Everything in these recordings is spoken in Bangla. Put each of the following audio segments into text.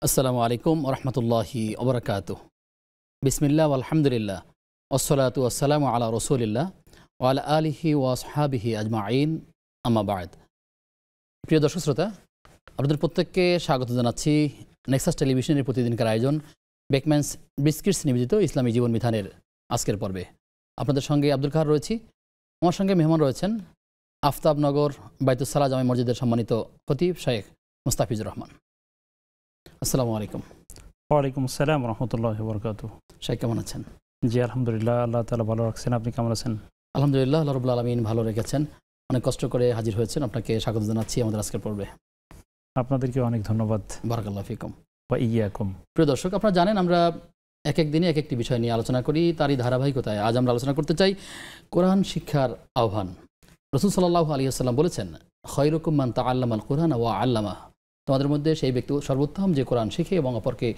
আসসালামু আলাইকুম ওরহমতুল্লাহি ওবরাকাতুহ। বিসমিল্লাহ আলহামদুলিল্লাহ ওসলাতু আসসালামু আলা রসুলিল্লাহ ওয়ালা আলিহি ওয়াসহাবিহি আজমাইন, আম্মা বাদ। প্রিয় দর্শক শ্রোতা, আপনাদের প্রত্যেককে স্বাগত জানাচ্ছি নেক্সাস টেলিভিশনের প্রতিদিনকার আয়োজন বেকম্যানস বিস্কিটস নিবেদিত ইসলামী জীবন বিধানের আজকের পর্বে। আপনাদের সঙ্গে আব্দুল কাহার রয়েছি। আমার সঙ্গে মেহমান রয়েছেন আফতাবনগর বাইতুসালাহ জামে মসজিদের সম্মানিত খতিব শেখ মুস্তাফিজুর রহমান। আসসালামু আলাইকুম। ওয়ালাইকুম আসসালাম রহমতুল্লাহ বরকাতুহ। শেখ কেমন আছেন? জি আলহামদুলিল্লাহ, আল্লাহ তাআলা ভালো রাখছেন। আপনি কেমন আছেন? আলহামদুলিল্লাহ, আল্লাহ রাব্বুল আলামিন ভালো রেখেছেন। অনেক কষ্ট করে হাজির হয়েছেন, আপনাকে স্বাগত জানাচ্ছি আমাদের আজকের পর্বে। আপনাদেরকে অনেক ধন্যবাদ। বারাকাল্লাহু ফিকুম ওয়া ইয়াকুম। প্রিয় দর্শক, আপনারা জানেন আমরা এক এক দিনে এক একটি বিষয় নিয়ে আলোচনা করি। তারই ধারাবাহিকতায় আজ আমরা আলোচনা করতে চাই কোরআন শিক্ষার আহ্বান। রাসূল সাল্লাল্লাহু আলাইহি ওয়াসাল্লাম বলেছেন, খায়রুকুম মান তাআল্লামাল কুরআন ওয়া আল্লামা। তোমাদের মধ্যে সেই ব্যক্তি সর্বোত্তম যে কোরআন শিখে এবং অপরকে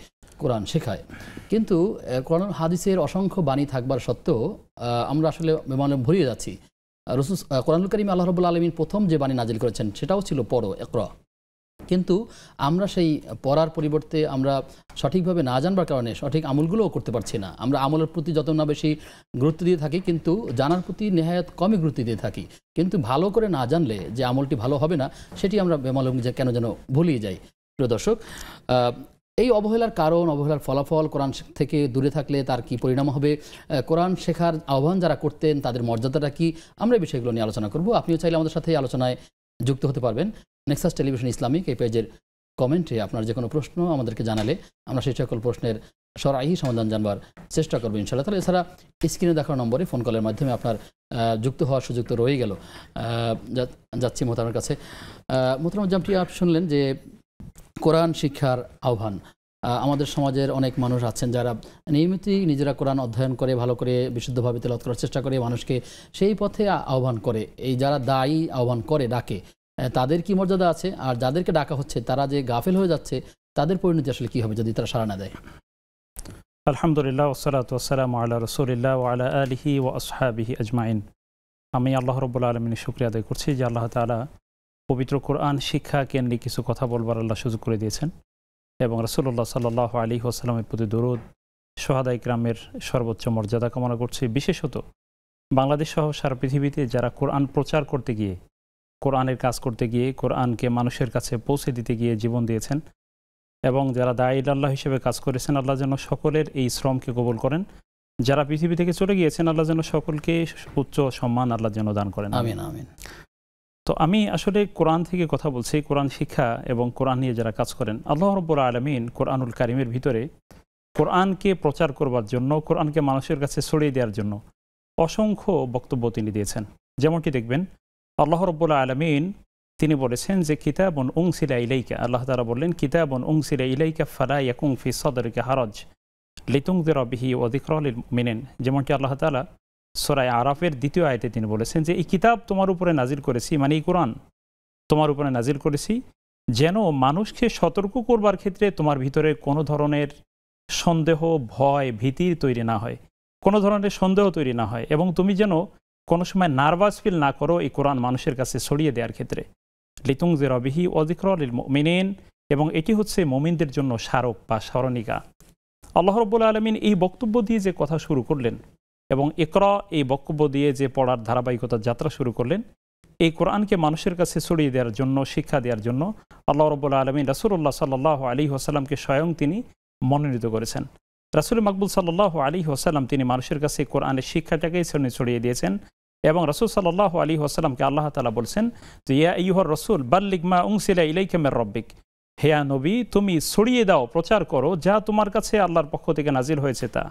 কোরআন শেখায়। কিন্তু কোরআন হাদিসের অসংখ্য বাণী থাকবার সত্ত্বেও আমরা আসলে ভরিয়ে যাচ্ছি। রাসূল কোরআনুল কারীম আল্লাহ রাব্বুল আলামিন প্রথম যে বাণী নাজিল করেছেন সেটাও ছিল পড়ো, ইকরা। কিন্তু আমরা সেই পড়ার পরিবর্তে আমরা সঠিকভাবে না জানবার কারণে সঠিক আমলগুলোও করতে পারছি না। আমরা আমলের প্রতি যত না বেশি গুরুত্ব দিয়ে থাকি, কিন্তু জানার প্রতি নেহায়াত কমই গুরুত্ব দিয়ে থাকি। কিন্তু ভালো করে না জানলে যে আমলটি ভালো হবে না, সেটি আমরা বেমালুম যে কেন যেন ভুলিয়ে যাই। প্রিয় দর্শক, এই অবহেলার কারণ, অবহেলার ফলাফল, কোরআন থেকে দূরে থাকলে তার কি পরিণাম হবে, কোরআন শেখার আহ্বান যারা করতেন তাদের মর্যাদাটা কি, আমরা এই বিষয়গুলো নিয়ে আলোচনা করব। আপনিও চাইলে আমাদের সাথে আলোচনায় যুক্ত হতে পারবেন। নেক্সাস টেলিভিশন ইসলামিক এই পেজের কমেন্টে আপনার যে কোনো প্রশ্ন আমাদেরকে জানালে আমরা সেই সকল প্রশ্নের সরাই সমাধান জানবার চেষ্টা করবো ইনশাআল্লাহ। তাহলে এছাড়া স্ক্রিনে দেখার নম্বরে ফোন কলের মাধ্যমে আপনার যুক্ত হওয়ার সুযোগ তো রয়ে গেল। যাচ্ছি মোহতারামের কাছে। মোহতারাম, যেমনটি আপনি শুনলেন যে কোরআন শিক্ষার আহ্বান। আমাদের সমাজের অনেক মানুষ আছেন যারা নিয়মিতই নিজেরা কোরআন অধ্যয়ন করে ভালো করে বিশুদ্ধভাবে তেলাওয়াত করার চেষ্টা করে, মানুষকে সেই পথে আহ্বান করে। এই যারা দায়ী আহ্বান করে, ডাকে, তাদের কি মর্যাদা আছে? আর যাদেরকে ডাকা হচ্ছে তারা যে গাফেল হয়ে যাচ্ছে, তাদের পরিণতি আসলে কি হবে যদি তারা সাড়া না দেয়? আলহামদুলিল্লাহ ওয়াসসালাতু ওয়াসসালামু আলা রাসূলিল্লাহ ওয়া আলা আলিহি ওয়া আসহাবিহি আজমাইন। আমি আল্লাহ রাব্বুল আলামিনের শুকরিয়া আদায় করছি যে আল্লাহ তাআলা পবিত্র কোরআন শিক্ষা কেন্দ্রিক কিছু কথা বলবার আল্লাহ সুযোগ করে দিয়েছেন, এবং রাসূলুল্লাহ সাল্লাল্লাহু আলাইহি ওয়াসাল্লামের প্রতি দরুদ, শুহাদায়ে কিরামের সর্বোচ্চ মর্যাদা কামনা করছি। বিশেষত বাংলাদেশ সহ সারা পৃথিবীতে যারা কোরআন প্রচার করতে গিয়ে, কোরআনের কাজ করতে গিয়ে, কোরআনকে মানুষের কাছে পৌঁছে দিতে গিয়ে জীবন দিয়েছেন, এবং যারা দাঈ আল্লাহ হিসেবে কাজ করেছেন, আল্লাহ যেন সকলের এই শ্রমকে কবুল করেন। যারা পৃথিবী থেকে চলে গিয়েছেন, আল্লাহ যেন সকলকে উচ্চ সম্মান আল্লাহ যেন দান করেন। আমিন আমিন। তো আমি আসলে কোরআন থেকে কথা বলছি, কোরআন শিক্ষা এবং কোরআন নিয়ে যারা কাজ করেন। আল্লাহ রাব্বুল আলামিন কোরআনুল কারীমের ভিতরে কোরআনকে প্রচার করবার জন্য, কোরআনকে মানুষের কাছে ছড়িয়ে দেওয়ার জন্য অসংখ্য বক্তব্য তিনি দিয়েছেন। যেমনটি দেখবেন আল্লাহ রাব্বুল আলামিন তিনি বলেছেন যে কিতাবুন উনসিলা ইলাইকা, আল্লাহ তাআলা বললেন কিতাবুন উনসিলা ইলাইকা ফালা ইয়াকুন ফি সাদরিকা হারাজ লিতুনযিরা বিহি ওয়া যিকরা লিল মুমিনিন। যেমনটি আল্লাহ তাআলা সূরা আরাফের 2য় আয়াতে তিনি বলেছেন যে এই কিতাব তোমার উপরে নাজিল করেছি, মানে এই কোরআন তোমার উপরে নাজিল করেছি যেন মানুষকে সতর্ক করবার ক্ষেত্রে তোমার ভিতরে কোনো ধরনের সন্দেহ, ভয়, ভীতির তৈরি না হয়, কোনো ধরনের সন্দেহ তৈরি না হয়, এবং তুমি যেন কোনো সময় নার্ভাস ফিল না করো এই কোরআন মানুষের কাছে ছড়িয়ে দেওয়ার ক্ষেত্রে। লিতুনযিরা বিহি ওয়া যিকরা লিল মুমিনিন, এবং এটি হচ্ছে মুমিনদের জন্য স্মারক বা স্মরণিকা। আল্লাহ রাব্বুল আলামিন এই বক্তব্য দিয়ে যে কথা শুরু করলেন, এবং ইকরা এই বক্তব্য দিয়ে যে পড়ার ধারাবাহিকতার যাত্রা শুরু করলেন, এই কোরআনকে মানুষের কাছে ছড়িয়ে দেওয়ার জন্য, শিক্ষা দেওয়ার জন্য আল্লাহ রাব্বুল আলামিন রাসূলুল্লাহ সাল্লাল্লাহু আলাইহি ওয়াসাল্লামকে স্বয়ং তিনি মনোনীত করেছেন। রাসূল মাকবুল সাল্লাল্লাহু আলাইহি ওয়াসাল্লাম তিনি মানুষের কাছে কোরআনের শিক্ষাটাকেই ছড়িয়ে দিয়েছেন, এবং রাসূল সাল্লাল্লাহু আলাইহি ওয়াসাল্লামকে আল্লাহ তাআলা বলছেন যে ইয়া আইয়ুহার রাসূল বাল্লিগ মা উনসিলা ইলাইকা মির রাব্বিক, হে নবী তুমি ছড়িয়ে দাও, প্রচার করো যা তোমার কাছে আল্লাহর পক্ষ থেকে নাজিল হয়েছে তা,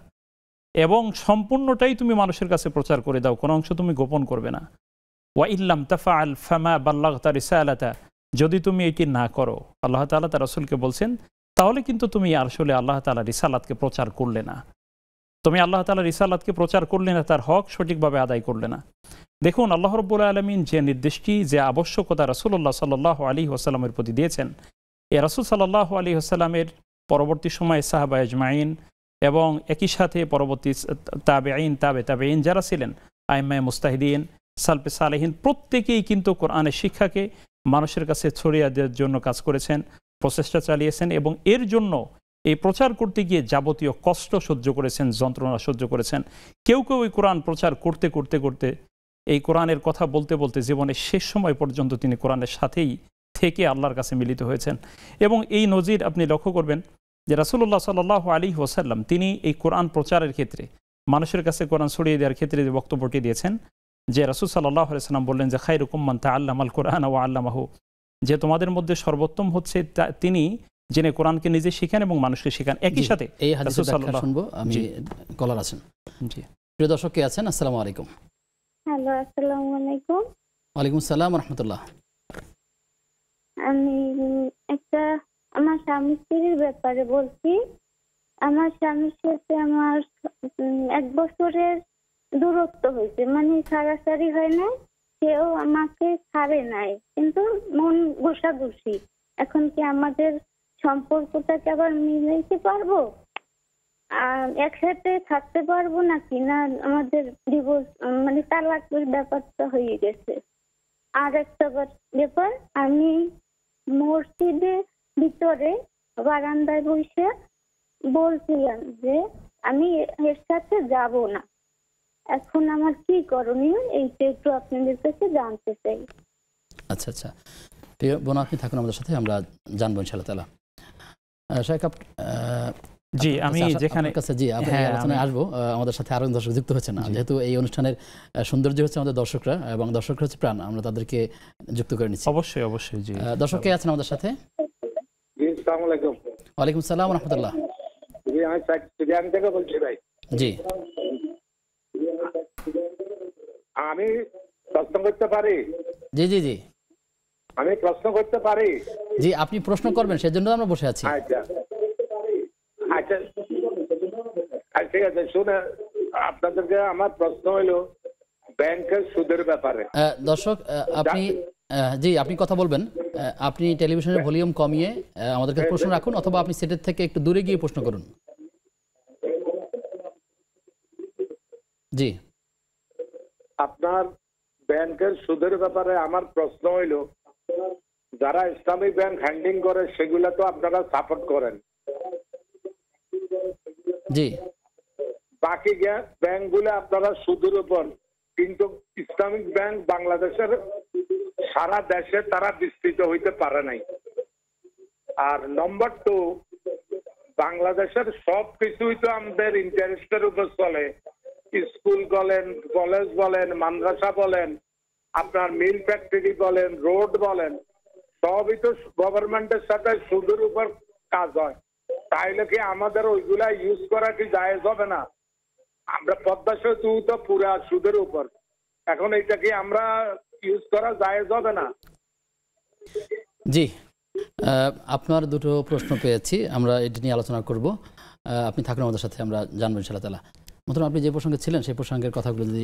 এবং সম্পূর্ণটাই তুমি মানুষের কাছে প্রচার করে দাও, কোনো অংশ তুমি গোপন করবে না। ওয়া ইল্লাম তাফআল ফামা বাল্লাগতা রিসালাতা, যদি তুমি এটি না করো, আল্লাহ তাআলা তার রাসূলকে বলছেন, তাহলে কিন্তু তুমি আসলে আল্লাহ তাআলা রিসালাতকে প্রচার করলে না, তুমি আল্লাহ তাআলা রিসালাতকে প্রচার করলে না, তার হক সঠিকভাবে আদায় করলে না। দেখুন আল্লাহ রাব্বুল আলামিন যে নির্দেশটি, যে আবশ্যকতা রাসূলুল্লাহ সাল্লাল্লাহু আলাইহি ওয়াসাল্লামের প্রতি দিয়েছেন, এই রাসূল সাল্লাল্লাহু আলাইহি ওয়াসাল্লামের পরবর্তী সময়ে সাহাবা আজমাইন এবং একই সাথে পরবর্তী তাবেঈন, তাবেঈন যারা ছিলেন, আইম্মায়ে মুজতাহিদিন, সালফে সালেহিন, প্রত্যেকেই কিন্তু কোরআনের শিক্ষাকে মানুষের কাছে ছড়িয়ে দেওয়ার জন্য কাজ করেছেন। প্রচেষ্টা চালিয়েছেন এবং এর জন্য এই প্রচার করতে গিয়ে যাবতীয় কষ্ট সহ্য করেছেন, যন্ত্রণা সহ্য করেছেন। কেউ কেউ এই কোরআন প্রচার করতে করতে করতে এই কোরআনের কথা বলতে বলতে জীবনের শেষ সময় পর্যন্ত তিনি কোরআনের সাথেই থেকে আল্লাহর কাছে মিলিত হয়েছেন। এবং এই নজির আপনি লক্ষ্য করবেন যে রাসূলুল্লাহ সাল্লাল্লাহু আলাইহি ওয়াসাল্লাম তিনি এই কোরআন প্রচারের ক্ষেত্রে, মানুষের কাছে কোরআন ছড়িয়ে দেওয়ার ক্ষেত্রে যে বক্তব্যটি দিয়েছেন, যে রাসূল সাল্লাল্লাহু আলাইহি ওয়াসাল্লাম বললেন যে খায়রুকুম মান তাআল্লামাল কোরআন ওয়া আল্লামাহু, যে তোমাদের মধ্যে সর্বোত্তম হচ্ছে তিনি যিনি কোরআনকে নিজে শিখেন এবং মানুষকে শেখান। একই সাথে এই হাদিসের ব্যাখ্যা শুনবো। আমি কলার আছেন। জি, প্রিয় দর্শক কে আছেন? আসসালামু আলাইকুম। হ্যালো, আসসালামু আলাইকুম। ওয়ালাইকুম আসসালাম ওয়া রাহমাতুল্লাহ। আমি আমার স্বামী স্ত্রীর ব্যাপারে বলছি। আমার স্বামীর সাথে আমার 1 বছরের দূরত্ব হয়েছে, মানে ছাড়াছাড়ি হয় না, কেউ আমাকে ছাড়ে নাই, কিন্তু মন ঘষাঘষি। এখন কি আমাদের সম্পর্কটাকে আবার মিলাইতে পারবো? আর একসাথে থাকতে পারবো নাকি না আমাদের ডিভোর্স মানে তালাকের ব্যাপারটা হয়ে গেছে? আর একটা ব্যাপার, আমি মসজিদের ভিতরে বারান্দায় বসে বলছিলাম যে আমি এর সাথে যাব না। এখন আমার কি করণীয় এইটা একটু আপনাদের কাছে জানতে চাই। আচ্ছা আচ্ছা, প্রিয় বোন, আপনি থাকুন আমাদের সাথে, আমরা জানবো ইনশাআল্লাহ তাআলা। শাইখ জি, আমি যেখানে জি আলোচনায় আসবো, আমাদের সাথে আরো দর্শক যুক্ত হচ্ছে না, যেহেতু এই অনুষ্ঠানের সৌন্দর্য হচ্ছে আমাদের দর্শকরা, এবং দর্শকরা হচ্ছে প্রাণ, আমরা তাদেরকে যুক্ত করে নিচ্ছি। অবশ্যই অবশ্যই। জি, দর্শক কে আছেন আমাদের সাথে? জি, আসসালামু আলাইকুম। ওয়ালাইকুম আসসালাম ওয়া রাহমাতুল্লাহ। জি, আমি সুজান থেকে বলছি ভাই। জি, আমি প্রশ্ন করতে পারি? জি জি জি, আমি প্রশ্ন করতে পারি? জি, আপনি প্রশ্ন করবেন, সেজন্য আমরা বসে আছি। আচ্ছা আচ্ছা, ঠিক আছে। শুনে আপনাদেরকে আমার প্রশ্ন হলো ব্যাংকের সুদের ব্যাপারে। দর্শক আপনি জি, আপনি কথা বলবেন, আপনি টেলিভিশনের ভলিউম কমিয়ে আমাদের কাছে প্রশ্ন রাখুন, অথবা আপনি সেটের থেকে একটু দূরে গিয়ে প্রশ্ন করুন। জি, আপনার ব্যাংকের সুদের ব্যাপারে আমার প্রশ্ন হইল, যারা ইসলামিক ব্যাংক হ্যান্ডিং করে সেগুলো তো আপনারা সাপোর্ট করেন, জি, বাকি ব্যাংকগুলো আপনারা সুদের উপর, কিন্তু ইসলামিক ব্যাংক বাংলাদেশের সারা দেশে তারা বিস্তৃত হইতে পারে নাই। আর নম্বর 2, বাংলাদেশের সব কিছুই তো আমাদের ইন্টারেস্টের উপর চলে। স্কুল বলেন, কলেজ বলেন, মাদ্রাসা বলেন, আপনার মিল ফ্যাক্টরি বলেন, রোড বলেন, সবই তো গভর্নমেন্টের সাথে সুদের উপর কাজ হয়। তাইলে কি আমাদের ওইগুলা ইউজ করা কি জায়েজ হবে না? আমরা পদ্মা সেতু তো পুরা সুদের উপর, এখন এটা কি আমরা ইউজ করা জায়েজ হবে না? জি, আপনার দুটো প্রশ্ন পেয়েছি, আমরা এটি নিয়ে আলোচনা করব। আপনি থাকুন আমাদের সাথে, আমরা জানবো ইনশাআল্লাহ তাআলা। মতন আপনি যে প্রসঙ্গে ছিলেন সেই প্রসঙ্গের কথাগুলো যদি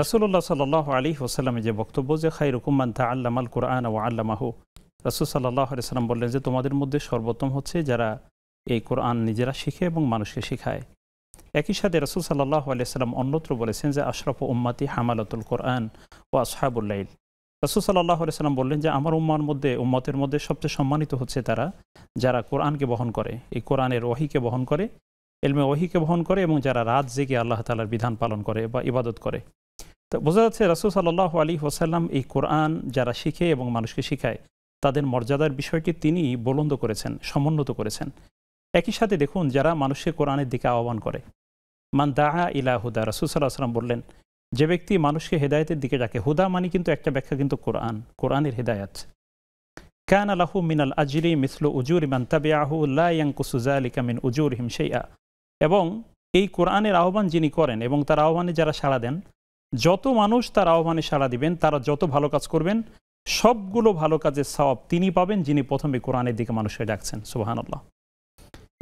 রাসূলুল্লাহ সাল্লাল্লাহু আলাইহি ওয়াসাল্লামের যে বক্তব্য, যে খায়রুকুম মান তাআল্লামাল কোরআন ওয়া আল্লামাহু, রাসূল সাল্লাল্লাহু আলাইহি ওয়াসাল্লাম বললেন যে তোমাদের মধ্যে সর্বোত্তম হচ্ছে যারা এই কোরআন নিজেরা শিখে এবং মানুষকে শেখায়। একই সাথে রাসূল সাল্লাল্লাহু আলাইহি ওয়াসাল্লাম অন্যত্র বলেছেন যে আশরাফু উম্মতি হামালাতুল কোরআন ওয়া আসহাবুল লাইল। রাসূল সাল্লাল্লাহু আলাইহি ওয়াসাল্লাম বললেন যে আমার উম্মতের মধ্যে সবচেয়ে সম্মানিত হচ্ছে তারা যারা কোরআনকে বহন করে, এই কোরআনের ওহীকে বহন করে, ইলমে ওহীকে বহন করে, এবং যারা রাত জেগে আল্লাহ তাআলার বিধান পালন করে বা ইবাদত করে। তো বোঝা যাচ্ছে রাসূল সাল্লাল্লাহু আলাইহি ওয়াসাল্লাম এই কোরআন যারা শিখে এবং মানুষকে শিখায় তাদের মর্যাদার বিষয়টি তিনি বুলন্দ করেছেন, সমুন্নত করেছেন। একই সাথে দেখুন, যারা মানুষকে কোরআনের দিকে আহ্বান করে, মান দাআ ইলা হুদা, রাসূল সাল্লাল্লাহু আলাইহি ওয়াসাল্লাম বললেন যে ব্যক্তি মানুষকে হেদায়েতের দিকে ডাকে, হুদা মানে কিন্তু একটা ব্যাখ্যা কিন্তু কোরআনের হেদায়েত, কানা লাহু মিনাল আজরি মিসলু উজুরি মান তাবিআহু লা ইয়ানকুসু যালিকা মিন উজুরিহিম শাইআ। এবং এই কোরআনের আহ্বান যিনি করেন এবং তার আহ্বানে যারা সাড়া দেন, যত মানুষ তার আহ্বানে সাড়া দিবেন, তারা যত ভালো কাজ করবেন, সবগুলো ভালো কাজের সওয়াব তিনি পাবেন যিনি প্রথমে কোরআনের দিকে মানুষকে ডাকছেন। সুবহানাল্লাহ।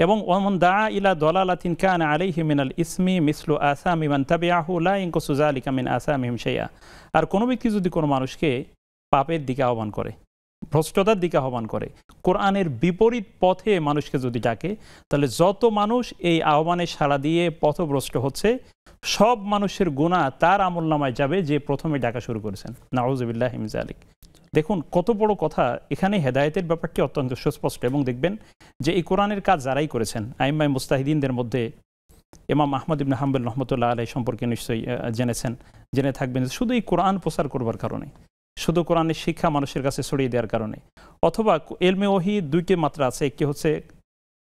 এবং ওয়ামান দাআ ইলা দালালাতিন কানা আলাইহি মিনাল ইসমি মিসলু আসামি মান তাবিআহু লা ইয়ানকুসু যালিকা মিন আসামিহিম শাইআ। আর কোনো ব্যক্তি যদি কোনো মানুষকে পাপের দিকে আহ্বান করে, ভ্রষ্টতার দিকে আহ্বান করে, কোরআনের বিপরীত পথে মানুষকে যদি ডাকে, তাহলে যত মানুষ এই আহ্বানে সাড়া দিয়ে পথভ্রষ্ট হচ্ছে, সব মানুষের গুনাহ তার আমলনামায় যাবে যে প্রথমে ডাকা শুরু করেছেন। নাউযুবিল্লাহি মিন যালিক। দেখুন কত বড় কথা, এখানে হেদায়েতের ব্যাপারটি অত্যন্ত সুস্পষ্ট। এবং দেখবেন যে এই কোরআনের কাজ যারাই করেছেন, আইম্মায়ে মুস্তাহিদিনদের মধ্যে ইমাম আহমদ ইবনে হাম্বল রহমতুল্লাহ আলাইহি সম্পর্কে নিশ্চয়ই জেনে থাকবেন, শুধু এই কোরআন প্রচার করবার কারণে, শুধু কোরআনের শিক্ষা মানুষের কাছে ছড়িয়ে দেওয়ার কারণে, অথবা এলমে ওহী দুইটি মাত্রা আছে, একটি হচ্ছে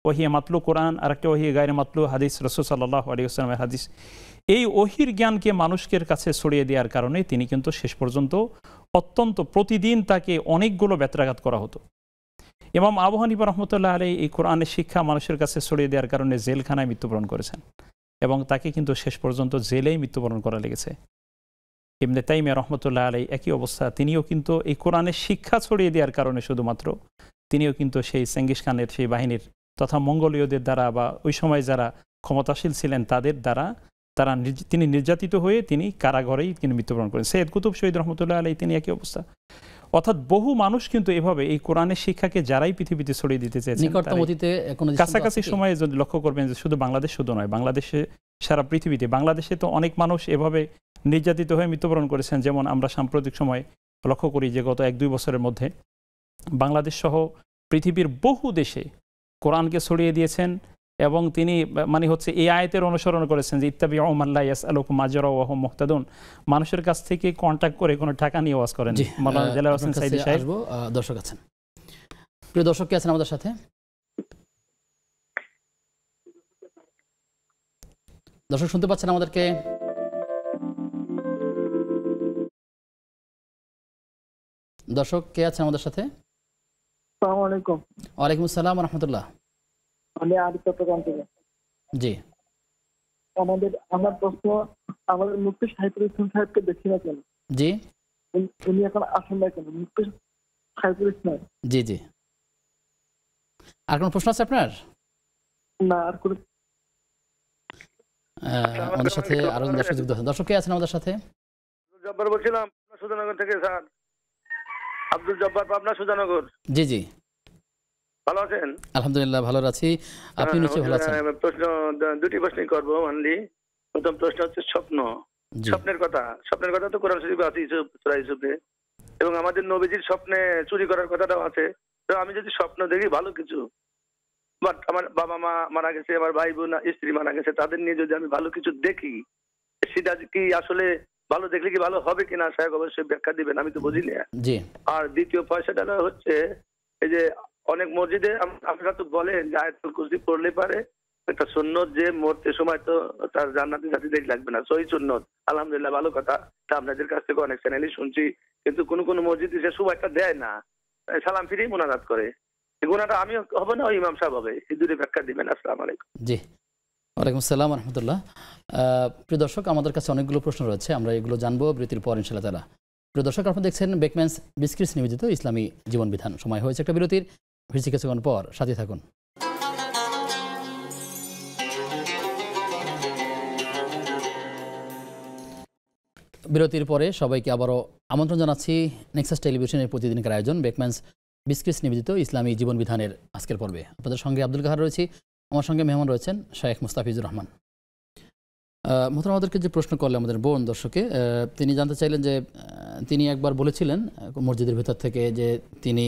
ওহী মাতলু কোরআন, আর একটা ওহী গায়রে মাতলু হাদিস, রাসূল সাল্লাল্লাহু আলাইহি ওয়াসাল্লামের হাদিস। এই ওহীর জ্ঞানকে মানুষের কাছে ছড়িয়ে দেওয়ার কারণে তিনি কিন্তু শেষ পর্যন্ত অত্যন্ত প্রতিদিন তাকে অনেকগুলো বেত্রাঘাত করা হতো। ইমাম আবু হানিফা রহমতুল্লাহ আলাইহি এই কোরআনের শিক্ষা মানুষের কাছে ছড়িয়ে দেওয়ার কারণে জেলখানায় মৃত্যুবরণ করেছেন, এবং তাকে কিন্তু শেষ পর্যন্ত জেলেই মৃত্যুবরণ করা লেগেছে। ইবনে তাইমিয়া রহমতুল্লাহ আলাইহি একই অবস্থা, তিনিও কিন্তু এই কোরআনের শিক্ষা ছড়িয়ে দেওয়ার কারণে শুধুমাত্র তিনিও কিন্তু সেই চেঙ্গিস খানের সেই বাহিনীর তথা মঙ্গোলীয়দের দ্বারা বা ওই সময় যারা ক্ষমতাশীল ছিলেন তাদের দ্বারা তিনি নির্যাতিত হয়ে তিনি কারাগারেই তিনি মৃত্যুবরণ করেন। সৈয়দ কুতুব শহীদ রহমতুল্লাহ আলাইহি তিনি একই অবস্থা। অর্থাৎ বহু মানুষ কিন্তু এভাবে এই কোরআনের শিক্ষাকে যারাই পৃথিবীতে ছড়িয়ে দিতে চেয়েছেন, কাছাকাছি সময়ে যদি লক্ষ্য করবেন যে শুধু বাংলাদেশ শুধু নয়, বাংলাদেশে সারা পৃথিবীতে, বাংলাদেশে তো অনেক মানুষ এভাবে নির্যাতিত হয়ে মৃত্যুবরণ করেছেন। যেমন আমরা সাম্প্রতিক সময় লক্ষ্য করি যে গত 1-2 বছরের মধ্যে বাংলাদেশ সহ পৃথিবীর বহু দেশে কোরআনকে ছড়িয়ে দিয়েছেন, এবং তিনি মানে হচ্ছে এই আয়াতের অনুসরণ করেছেন যে ইত্তাবিউ মান লা ইয়াসআলুকুম আজরা ওয়া হুম মুহতাদুন, মানুষের কাছ থেকে কন্টাক্ট করে কোনো টাকা নিয়ে ওয়াজ করেন। মাওলানা জালাল হোসেন সাইদি সাহেব দর্শক আছেন, প্রিয় দর্শক কে আছেন আমাদের সাথে? দর্শক শুনতে পাচ্ছেন আমাদেরকে? দর্শক কে আছেন আমাদের সাথে? আসসালামু আলাইকুম। ওয়ালাইকুম আসসালাম ওয়া রাহমাতুল্লাহ। আমি আরিফ চট্টগ্রাম থেকে। জি, আমার প্রশ্ন, আমাদের মুফতি সাইফুল ইসলাম সাহেবকে দেখি না কেন? জি, উনি এখন আসেন না কেন? মুফতি সাইফুল ইসলাম। জি জি, আর কোন প্রশ্ন আছে আপনার? না, আর কোন। আমাদের সাথে আরো দর্শক যুক্ত আছেন। দর্শক কে আছেন আমাদের সাথে? আব্দুল জব্বার বলছিলাম, সুজানগর থেকে। স্যার আব্দুল জব্বার, পাবনা সুজানগর। জি জি, ভালো আছেন? আলহামদুলিল্লাহ ভালো আছি, আপনি নিশ্চয়ই ভালো আছেন। প্রশ্ন দুটি প্রশ্নই করবো অনলি। প্রথম প্রশ্ন হচ্ছে স্বপ্নের কথা তো কোরআন শরীফে আছে, সূরা ইউসুফে, এবং আমাদের নবীজির স্বপ্নে চুরি করার কথাটাও আছে। তো আমি যদি স্বপ্ন দেখি ভালো কিছু, বাট আমার বাবা মা মারা গেছে, আমার ভাই বোন স্ত্রী মারা গেছে, তাদের নিয়ে যদি আমি ভালো কিছু দেখি, সেটা কি আসলে ভালো দেখলে কি ভালো হবে কিনা, সাহেব অবশ্যই ব্যাখ্যা দিবেন, আমি তো বুঝি না। আর দ্বিতীয় পয়সাটা হচ্ছে এই যে অনেক মসজিদে আপনারা তো বলেন যে আয়াতুল কুরসি পড়লে পারে একটা সুন্নত, যে মরতে সময় তো তার জান্নাতের সাথে দেখ লাগবে না, সহি সুন্নত। আলহামদুলিল্লাহ, ভালো কথা। তা আপনাদের কাছ থেকে অনেক চ্যানেলই শুনছি, কিন্তু কোন কোন মসজিদে সে সময়টা দেয় না, সালাম ফিরেই মোনাজাত করে। এই গুণাটা আমি হবে না, ওই ইমাম সাহেব হবে? এই দুটো ব্যাখ্যা দিবেন। আসসালামু আলাইকুম। জি, ওয়ালাইকুম আসসালাম ওয়া রাহমাতুল্লাহ। প্রিয় দর্শক, আমাদের কাছে অনেকগুলো প্রশ্ন রয়েছে, আমরা এগুলো জানবো বিরতির পর ইনশাআল্লাহ তাআলা। প্রিয় দর্শক, আপনারা দেখছেন বেকম্যানস বিস্কিটস নিবেদিত ইসলামী জীবন বিধান। সময় হয়েছে একটা বিরতির, ফিরছি কিছুক্ষণ পর, সাথে থাকুন। বিরতির পরে সবাইকে আবারও আমন্ত্রণ জানাচ্ছি নেক্সাস টেলিভিশনের প্রতিদিনকার আয়োজন বেকম্যানস বিস্কিটস নিবেদিত ইসলামী জীবন বিধানের আজকের পর্বে। আপনাদের সঙ্গে আব্দুল কাহার রয়েছি, আমার সঙ্গে মেহমান রয়েছেন শায়েখ মুস্তাফিজুর রহমান। মোহতারাম, আমাদেরকে যে প্রশ্ন করলে আমাদের বোন দর্শকে, তিনি জানতে চাইলেন যে তিনি একবার বলেছিলেন মসজিদের ভেতর থেকে যে তিনি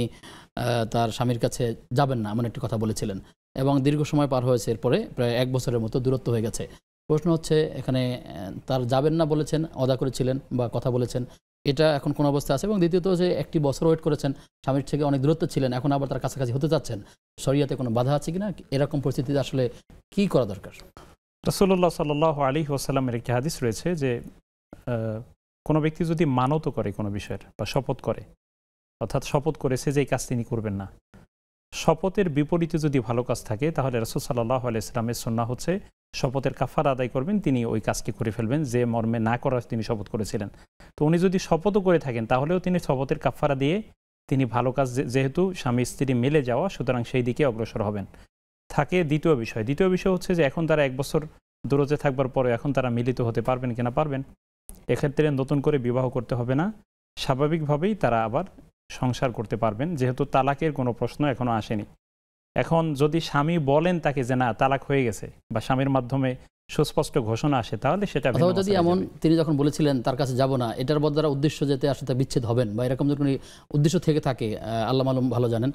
তার স্বামীর কাছে যাবেন না, এমন একটি কথা বলেছিলেন, এবং দীর্ঘ সময় পার হয়েছে, এরপরে প্রায় 1 বছরের মতো দূরত্ব হয়ে গেছে। প্রশ্ন হচ্ছে এখানে তার যাবেন না বলেছেন, অদা করেছিলেন বা কথা বলেছেন, এটা এখন কোন অবস্থা আছে? এবং দ্বিতীয়ত যে 1 বছর ওয়েট করেছেন, স্বামীর থেকে অনেক দূরত্ব ছিলেন, এখন আবার তার কাছাকাছি হতে চাচ্ছেন, শরীয়তে কোনো বাধা আছে কিনা? এরকম পরিস্থিতিতে আসলে কি করা দরকার? রাসূলুল্লাহ সাল্লাল্লাহু আলাইহি ওয়াসাল্লামের একটি হাদিস রয়েছে যে কোনো ব্যক্তি যদি মানত করে কোনো বিষয়ের বা শপথ করে, অর্থাৎ শপথ করেছে যে এই কাজ তিনি করবেন না, শপথের বিপরীতে যদি ভালো কাজ থাকে, তাহলে রাসূল সাল্লাল্লাহু আলাইহি ওয়াসাল্লামের সুন্নাহ হচ্ছে শপথের কাফারা আদায় করবেন, তিনি ওই কাজটি করে ফেলবেন যে মর্মে না করার তিনি শপথ করেছিলেন। তো উনি যদি শপথও করে থাকেন, তাহলেও তিনি শপথের কাফারা দিয়ে তিনি ভালো কাজ, যেহেতু স্বামী স্ত্রী মিলে যাওয়া, সুতরাং সেই দিকে অগ্রসর হবেন। থাকে দ্বিতীয় বিষয় হচ্ছে যে এখন তারা 1 বছর দূরত্বে থাকবার পরে এখন তারা মিলিত হতে পারবেন কিনা? পারবেন। এক্ষেত্রে নতুন করে বিবাহ করতে হবে না, স্বাভাবিকভাবেই তারা আবার সংসার করতে পারবেন, যেহেতু তালাকের কোনো প্রশ্ন এখনো আসেনি। এখন যদি স্বামী বলেন তাকে যে না তালাক হয়ে গেছে, বা স্বামীর মাধ্যমে সুস্পষ্ট ঘোষণা আসে তাহলে সেটা ভিন্ন অথবা যদি মাসালায় এমন যাবে। তিনি যখন বলেছিলেন তার কাছে যাব না, এটার বদ্বারা উদ্দেশ্য যেতে আসলে বিচ্ছেদ হবেন বা এরকম যদি কোনো উদ্দেশ্য থেকে থাকে, আল্লাহ মালুম ভালো জানেন,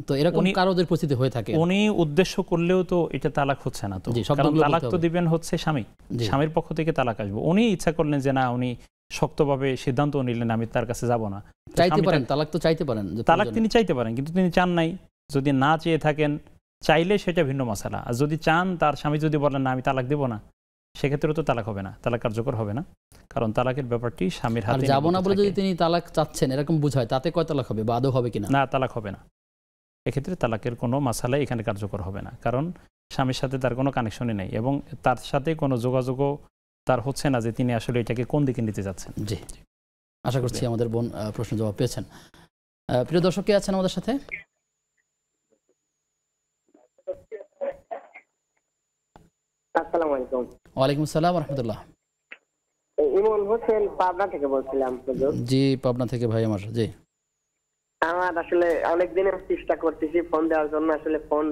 তো এরকম কারোদের পরিস্থিতি হয়ে থাকে। উনি উদ্দেশ্য করলেও তো এটা তালাক হচ্ছে না, তো কারণ তালাক তো দিবেন হচ্ছে স্বামী, স্বামীর পক্ষ থেকে তালাক আসবে। উনি ইচ্ছা করলেন যে না, উনি শক্তভাবে সিদ্ধান্ত নিলেন আমি তার কাছে যাব না, চাইতে পারেন, তালাক তো চাইতে পারেন, তালাক তিনি চাইতে পারেন, কিন্তু তিনি চান নাই। যদি না চেয়ে থাকেন, চাইলে সেটা ভিন্ন মাসালা। আর যদি চান, তার স্বামী যদি বলেন না আমি তালাক দেব না, সেক্ষেত্রে তো তালাক হবে না, তালাক কার্যকর হবে না, কারণ তালাকের ব্যাপারটি স্বামীর হাতে। যাব না বলে যদি তিনি তালাক চাচ্ছেন এরকম বুঝায়, তাতে কয় তালাক হবে বা আদৌ হবে কিনা? না, তালাক হবে না। এক্ষেত্রে তালাকের কোনো মাসালাই এখানে কার্যকর হবে না, কারণ স্বামীর সাথে তার কোনো কানেকশনই নেই এবং তার সাথে কোনো যোগাযোগও তার হচ্ছে না যে তিনি আসলে এটাকে কোন দিকে নিতে যাচ্ছেন। জি, আশা করছি আমাদের বোন প্রশ্ন জবাব পেয়েছেন। প্রিয় দর্শক কে আছেন আমাদের সাথে? আসসালামু আলাইকুম। ওয়ালাইকুম আসসালাম ওয়া রাহমাতুল্লাহ। ইমন হোসেন, পাবনা থেকে বলছিলাম। জি, পাবনা থেকে ভাই আমার। জি, আমার আসলে অনেকদিন চেষ্টা করতেছি ফোন দেওয়ার জন্য, আসলে ফোন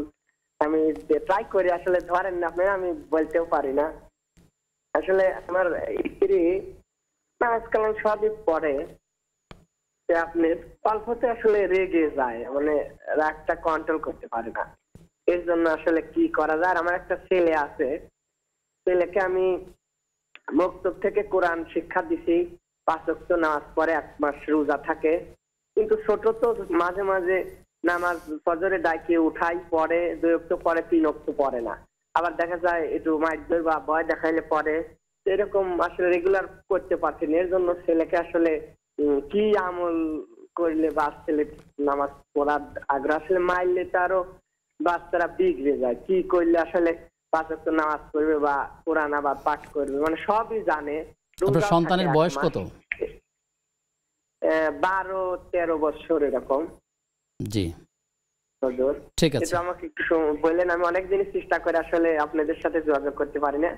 আমি ট্রাই করি, আসলে ধরেন না আপনি, আমি বলতেও পারি না। আসলে আমার স্ত্রী নামাজ কালাম সবই পড়ে, আপনি অল্পতে আসলে রেগে যায়, মানে রাগটা কন্ট্রোল করতে পারে না। এর জন্য আসলে কি করা যায়? আমার একটা ছেলে আছে, ছেলেকে আমি মক্তব থেকে কোরআন শিক্ষা দিছি, 5 ওয়াক্ত নামাজ পড়ে, 1 মাস রোজা থাকে, কিন্তু ছোট তো মাঝে মাঝে নামাজ ফজরে ডাইকে উঠাই, পড়ে 2 ওয়াক্ত পড়ে, 3 ওয়াক্ত পড়ে না। আবার দেখা যায় একটু মাইর বা ভয় দেখাইলে পড়ে, এরকম আসলে রেগুলার করতে পারছি না। এর জন্য ছেলেকে আসলে কি আমল করলে বা ছেলে নামাজ পড়ার আগ্রহ, আসলে মারলে তারও বাচ্চারা বিগড়ে যায়, কি করলে আসলে 5 ওয়াক্ত নামাজ পড়বে বা কোরআন আবার পাঠ করবে, মানে সবই জানে। আপনার সন্তানের বয়স কত? 12-13 বছর এরকম। জি, ঠিক আছে, আমাকে একটু বললেন, আমি অনেকদিনই চেষ্টা করে আসলে আপনাদের সাথে যোগাযোগ করতে পারি না,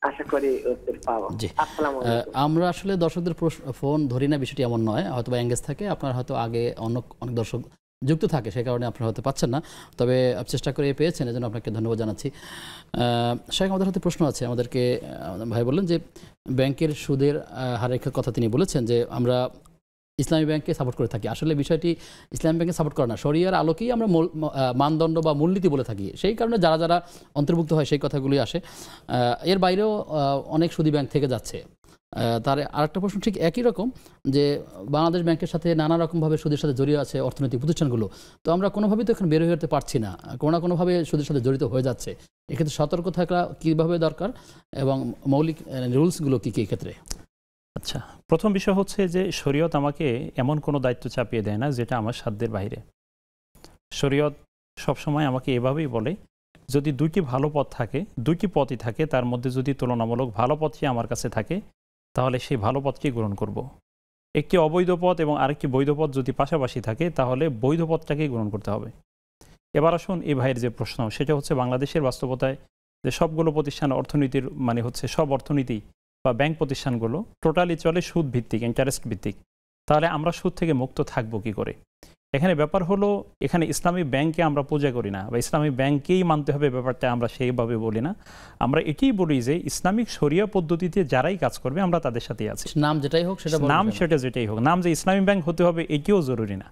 আশা করি উত্তর পাবো। আসসালামু আলাইকুম। আমরা আসলে দর্শকদের ফোন ধরি না, বিষয়টি এমন নয়, হয়তো বা এঙ্গেজ থাকে, আপনার হয়তো আগে অনেক দর্শক যুক্ত থাকে, সেই কারণে আপনারা হয়তো পাচ্ছেন না, তবে চেষ্টা করে পেয়েছেন, এজন্য আপনাকে ধন্যবাদ জানাচ্ছি। শেখ, আমাদের হাতে প্রশ্ন আছে, আমাদেরকে ভাই বললেন যে ব্যাংকের সুদের হারের কথা তিনি বলেছেন যে আমরা ইসলামী ব্যাংককে সাপোর্ট করে থাকি। আসলে বিষয়টি ইসলামী ব্যাংকে সাপোর্ট করে না, শরিয়ার আলোকেই আমরা মানদণ্ড বা মূলনীতি বলে থাকি, সেই কারণে যারা যারা অন্তর্ভুক্ত হয় সেই কথাগুলি আসে। এর বাইরেও অনেক সুদী ব্যাংক থেকে যাচ্ছে। তার আরেকটা প্রশ্ন ঠিক একই রকম, যে বাংলাদেশ ব্যাংকের সাথে নানা রকমভাবে সুদের সাথে জড়িয়ে আছে অর্থনৈতিক প্রতিষ্ঠানগুলো, তো আমরা কোনোভাবেই তো এখন বের হয়ে যেতে পারছি না, কোনো না কোনোভাবে সুদের সাথে জড়িত হয়ে যাচ্ছে। এক্ষেত্রে সতর্ক থাকা কীভাবে দরকার এবং মৌলিক রুলসগুলো কী কী ক্ষেত্রে? আচ্ছা, প্রথম বিষয় হচ্ছে যে শরীয়ত আমাকে এমন কোনো দায়িত্ব চাপিয়ে দেয় না যেটা আমার সাধ্যের বাইরে। শরীয়ত সবসময় আমাকে এভাবেই বলে, যদি 2টি ভালো পথ থাকে, 2টি পথই থাকে, তার মধ্যে যদি তুলনামূলক ভালো পথটি আমার কাছে থাকে, তাহলে সেই ভালো পথটি গ্রহণ করব। একটি অবৈধ পথ এবং আরেকটি বৈধ পথ যদি পাশাপাশি থাকে, তাহলে বৈধ পথটাকেই গ্রহণ করতে হবে। এবার আসুন এই ভাইয়ের যে প্রশ্ন, সেটা হচ্ছে বাংলাদেশের বাস্তবতায় যে সবগুলো প্রতিষ্ঠান অর্থনীতির মানে হচ্ছে সব অর্থনীতি বা ব্যাংক প্রতিষ্ঠানগুলো টোটালি চলে সুদ ভিত্তিক, ইন্টারেস্ট ভিত্তিক, তাহলে আমরা সুদ থেকে মুক্ত থাকবো কি করে? এখানে ব্যাপার হলো, এখানে ইসলামী ব্যাংকে আমরা পূজা করি না বা ইসলামী ব্যাংকেই মানতে হবে ব্যাপারটা আমরা সেইভাবে বলি না। আমরা এটাই বলি যে ইসলামিক শরিয়া পদ্ধতিতে যারাই কাজ করবে আমরা তাদের সাথেই আছি, নাম যেটাই হোক সেটা, নাম সেটা যেটাই হোক, নাম যে ইসলামী ব্যাংক হতে হবে এটিও জরুরি না।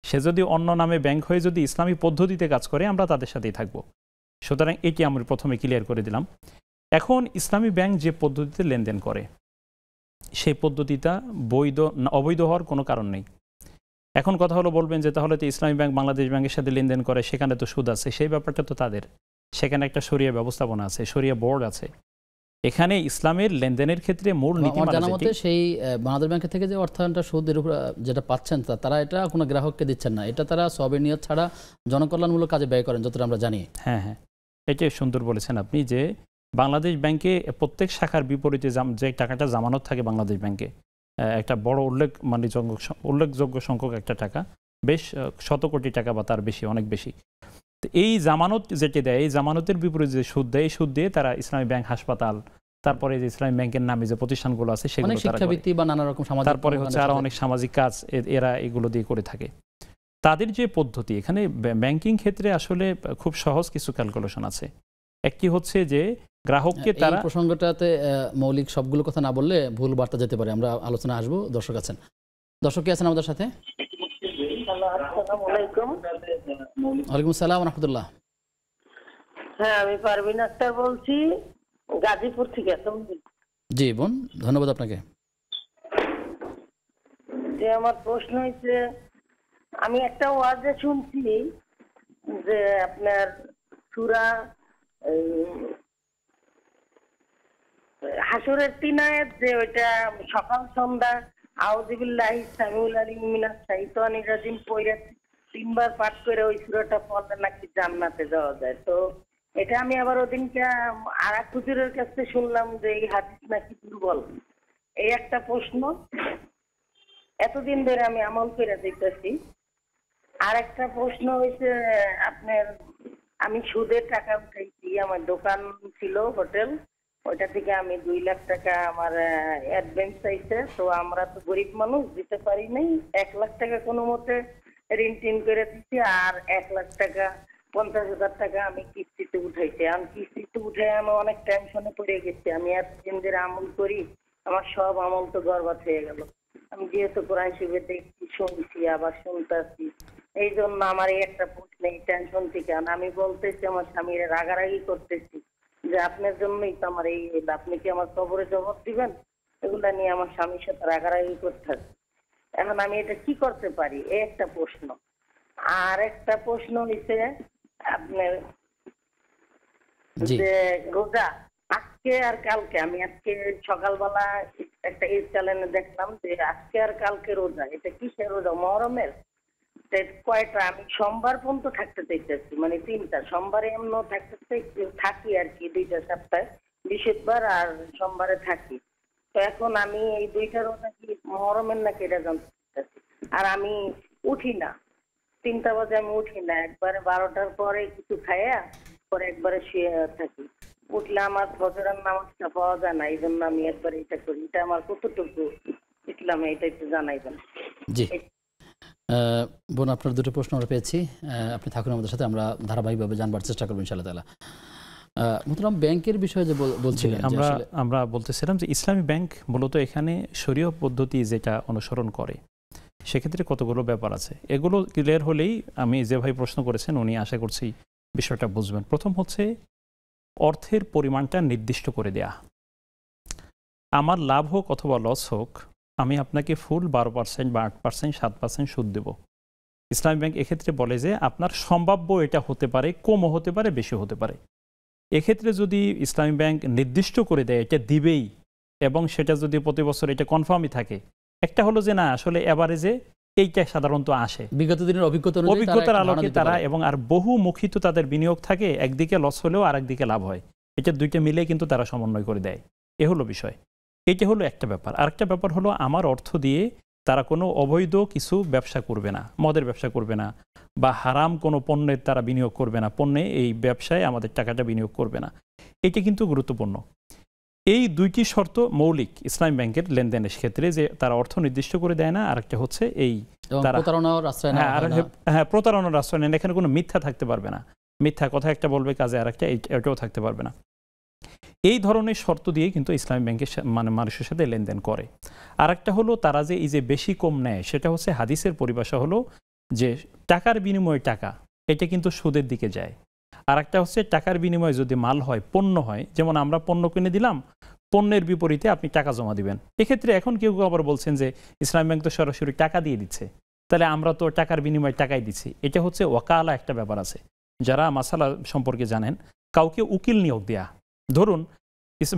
সে যদি অন্য নামে ব্যাংক হয়ে যদি ইসলামী পদ্ধতিতে কাজ করে আমরা তাদের সাথেই থাকবো। সুতরাং এটি আমরা প্রথমে ক্লিয়ার করে দিলাম। এখন ইসলামী ব্যাংক যে পদ্ধতিতে লেনদেন করে সেই পদ্ধতিটা অবৈধ হওয়ার কোনো কারণ নেই। এখন কথা হলো, বলবেন যে তাহলে তো ইসলামী ব্যাংক বাংলাদেশ ব্যাংকের সাথে লেনদেন করে, সেখানে তো সুদ আছে, সেই ব্যাপারটা তো তাদের, সেখানে একটা শরিয়া ব্যবস্থাপনা আছে, শরিয়া বোর্ড আছে। এখানে ইসলামের লেনদেনের ক্ষেত্রে মূল নীতিমালা জানা মতে সেই বাংলাদেশ ব্যাংকের থেকে যে অর্থায়নটা সুদের উপর যেটা পাচ্ছেন তারা এটা কোনো গ্রাহককে দিচ্ছেন না, এটা তারা সবের নিয়ত ছাড়া জনকল্যাণমূলক কাজে ব্যয় করেন, যতটা আমরা জানি। হ্যাঁ হ্যাঁ, এটাই সুন্দর বলেছেন আপনি, যে বাংলাদেশ ব্যাংকে প্রত্যেক শাখার বিপরীতে যে টাকাটা জামানত থাকে বাংলাদেশ ব্যাংকে, একটা বড় উল্লেখযোগ্য সংখ্যক একটা টাকা, বেশ 100 কোটি টাকা বা তার বেশি, অনেক বেশি। তো এই জামানত যেটি দেয়, এই জামানতের বিপরীতে যে সুদ দেয়, এই সুদ দিয়ে তারা ইসলামী ব্যাংক হাসপাতাল, তারপরে যে ইসলামী ব্যাংকের নামে যে প্রতিষ্ঠানগুলো আছে সেগুলো, শিক্ষাবৃত্তি বা নানা রকম সামাজিক, তারপরে হচ্ছে আরো অনেক সামাজিক কাজ এরা এগুলো দিয়ে করে থাকে। তাদের যে পদ্ধতি, এখানে ব্যাংকিং ক্ষেত্রে আসলে খুব সহজ কিছু ক্যালকুলেশন আছে। একটি হচ্ছে যে গ্রাহককে তারা এই প্রসঙ্গটাতে মৌলিক সবগুলো কথা না বললে ভুল বার্তা যেতে পারে। আমরা আলোচনা আসবো। দর্শক আছেন, দর্শক কি আছেন আমাদের সাথে? ওয়ালাইকুম আসসালাম রাহমাতুল্লাহ। হ্যাঁ, আমি পারভিন আক্তার বলছি, গাজীপুর থেকে। জি বোন, ধন্যবাদ আপনাকে। যে আমার প্রশ্ন হচ্ছে, আমি একটা ওয়াজে শুনছি যে আপনার সূরা হাসরের ৩ আয়াত, যে ওইটা সকাল সন্ধ্যা আউযুবিল্লাহি সামিউল আলিম মিনাশ শাইতানির রাজিম পড়ে ৩ বার পাঠ করে ওই সূরাটা পড়লে নাকি জান্নাতে যাওয়া যায়। তো এটা আমি আবার ওদিনকে আর এক হুজুরের কাছে শুনলাম যে এই হাদিস নাকি দুর্বল। এই একটা প্রশ্ন, এতদিন ধরে আমি আমল করে দিতেছি। আর একটা প্রশ্ন হয়েছে, আপনার আমি সুদের টাকা উঠাইছি, আমার দোকান ছিল হোটেল, ওইটা থেকে আমি ২ লাখ টাকা আমার অ্যাডভান্স চাইছে। তো আমরা তো গরিব মানুষ, দিতে পারি নাই। ১ লাখ টাকা কোনো মতে ঋণ টিন করে দিচ্ছি, আর ১ লাখ টাকা ৫০,০০০ টাকা আমি কিস্তিতে উঠাইছি। আমি কিস্তিতে উঠে আমি অনেক টেনশনে পড়ে গেছি। আমি এতদিন ধরে আমল করি, আমার সব আমল তো বরবাদ হয়ে গেল। আমি যেহেতু কোরআন শরীফে দেখছি, শুনছি, আবার শুনতেছি, এই জন্য আমার এই একটা প্রশ্ন, এই টেনশন থেকে আমি বলতেছি, আমার স্বামীর রাগারাগি করতেছি যে আপনার জন্যই তো আমার এই, আপনি কি আমার কবরে জবাব দিবেন? এগুলা নিয়ে আমার স্বামীর সাথে রাগারাগি করতে। এখন আমি এটা কি করতে পারি, এই একটা প্রশ্ন। আর একটা প্রশ্ন হইছে আপনার যে রোজা আজকে আর কালকে, আমি আজকে সকালবেলা একটা এই চ্যানেলে দেখলাম যে আজকে আর কালকে রোজা, এটা কিসের রোজা? মহরমের। কয়টা? আমি সোমবার পর্যন্ত থাকতে চাইতেছি, মানে 3টা সোমবারে এমন থাকি আর কি, 2টা সপ্তাহে, বৃহস্পতিবার আর সোমবারে থাকি। তো এখন আমি এই 2টা রোজা কি মহরমের নাকি এটা জানতে চাইতেছি। আর আমি উঠি না, 3টা বাজে আমি উঠি না, একবারে 12টার পরে কিছু খাইয়া পরে একবারে শুয়ে থাকি। উঠলে আমার ফজরের নামাজটা পাওয়া যায় না, এই জন্য আমি একবার এটা করি। এটা আমার কতটুকু ইসলামে, এটা একটু জানাইবেন। জি বোন, আপনার দুটো প্রশ্ন আমরা পেয়েছি। আপনি থাকুন আমাদের সাথে, আমরা ধারাবাহিকভাবে জানবার চেষ্টা করবো ইনশাআল্লাহ তাআলা। মোহতারাম, ব্যাংকের বিষয়ে যে বলছিলেন, আমরা বলতেছিলাম যে ইসলামী ব্যাংক মূলত এখানে শরীয়ত পদ্ধতি যেটা অনুসরণ করে, সেক্ষেত্রে কতগুলো ব্যাপার আছে। এগুলো ক্লিয়ার হলেই আমি যে ভাই প্রশ্ন করেছেন উনি আশা করছি বিষয়টা বুঝবেন। প্রথম হচ্ছে অর্থের পরিমাণটা নির্দিষ্ট করে দেয়া। আমার লাভ হোক অথবা লস হোক, আমি আপনাকে ফুল 12% বা 8%, 7% সুদ দেব। ইসলামী ব্যাংক এক্ষেত্রে বলে যে আপনার সম্ভাব্য এটা হতে পারে, কমও হতে পারে, বেশি হতে পারে। এক্ষেত্রে যদি ইসলামী ব্যাংক নির্দিষ্ট করে দেয় এটা দিবেই, এবং সেটা যদি প্রতি বছর এটা কনফার্মই থাকে, একটা হলো যে না আসলে এভারেজে এইটা সাধারণত আসে, বিগত দিনের অভিজ্ঞতার আলোকে তারা, এবং আর বহুমুখী তো তাদের বিনিয়োগ থাকে, একদিকে লস হলেও আর একদিকে লাভ হয়, এটা দুইটা মিলে কিন্তু তারা সমন্বয় করে দেয়। এ হলো বিষয়। এটা হলো একটা ব্যাপার। আরেকটা ব্যাপার হলো আমার অর্থ দিয়ে তারা কোনো অবৈধ কিছু ব্যবসা করবে না, মদের ব্যবসা করবে না, বা হারাম কোনো পণ্যের তারা বিনিয়োগ করবে না, পণ্যে এই ব্যবসায় আমাদের টাকাটা বিনিয়োগ করবে না। এটা কিন্তু গুরুত্বপূর্ণ। এই দুইটি শর্ত মৌলিক ইসলামী ব্যাংকের লেনদেনের ক্ষেত্রে, যে তারা অর্থ নির্দিষ্ট করে দেয় না, আরেকটা হচ্ছে এই প্রতারণার আশ্রয় নেন। এখানে কোনো মিথ্যা থাকতে পারবে না, মিথ্যা কথা একটা বলবে কাজে আরেকটা, এটাও থাকতে পারবে না। এই ধরনের শর্ত দিয়ে কিন্তু ইসলামী ব্যাংকের মানে মানুষের সাথে লেনদেন করে। আর একটা হলো তারা যে এই যে বেশি কম নেয়, সেটা হচ্ছে হাদিসের পরিভাষা হলো যে টাকার বিনিময়ে টাকা, এটা কিন্তু সুদের দিকে যায়। আর একটা হচ্ছে টাকার বিনিময়ে যদি মাল হয়, পণ্য হয়, যেমন আমরা পণ্য কিনে দিলাম, পণ্যের বিপরীতে আপনি টাকা জমা দিবেন। এক্ষেত্রে এখন কেউ কেউ আবার বলছেন যে ইসলামী ব্যাংক তো সরাসরি টাকা দিয়ে দিচ্ছে, তাহলে আমরা তো টাকার বিনিময়ে টাকাই দিচ্ছি। এটা হচ্ছে ওয়াকালা একটা ব্যাপার আছে। যারা মাসালা সম্পর্কে জানেন, কাউকে উকিল নিয়োগ দেয়া, ধরুন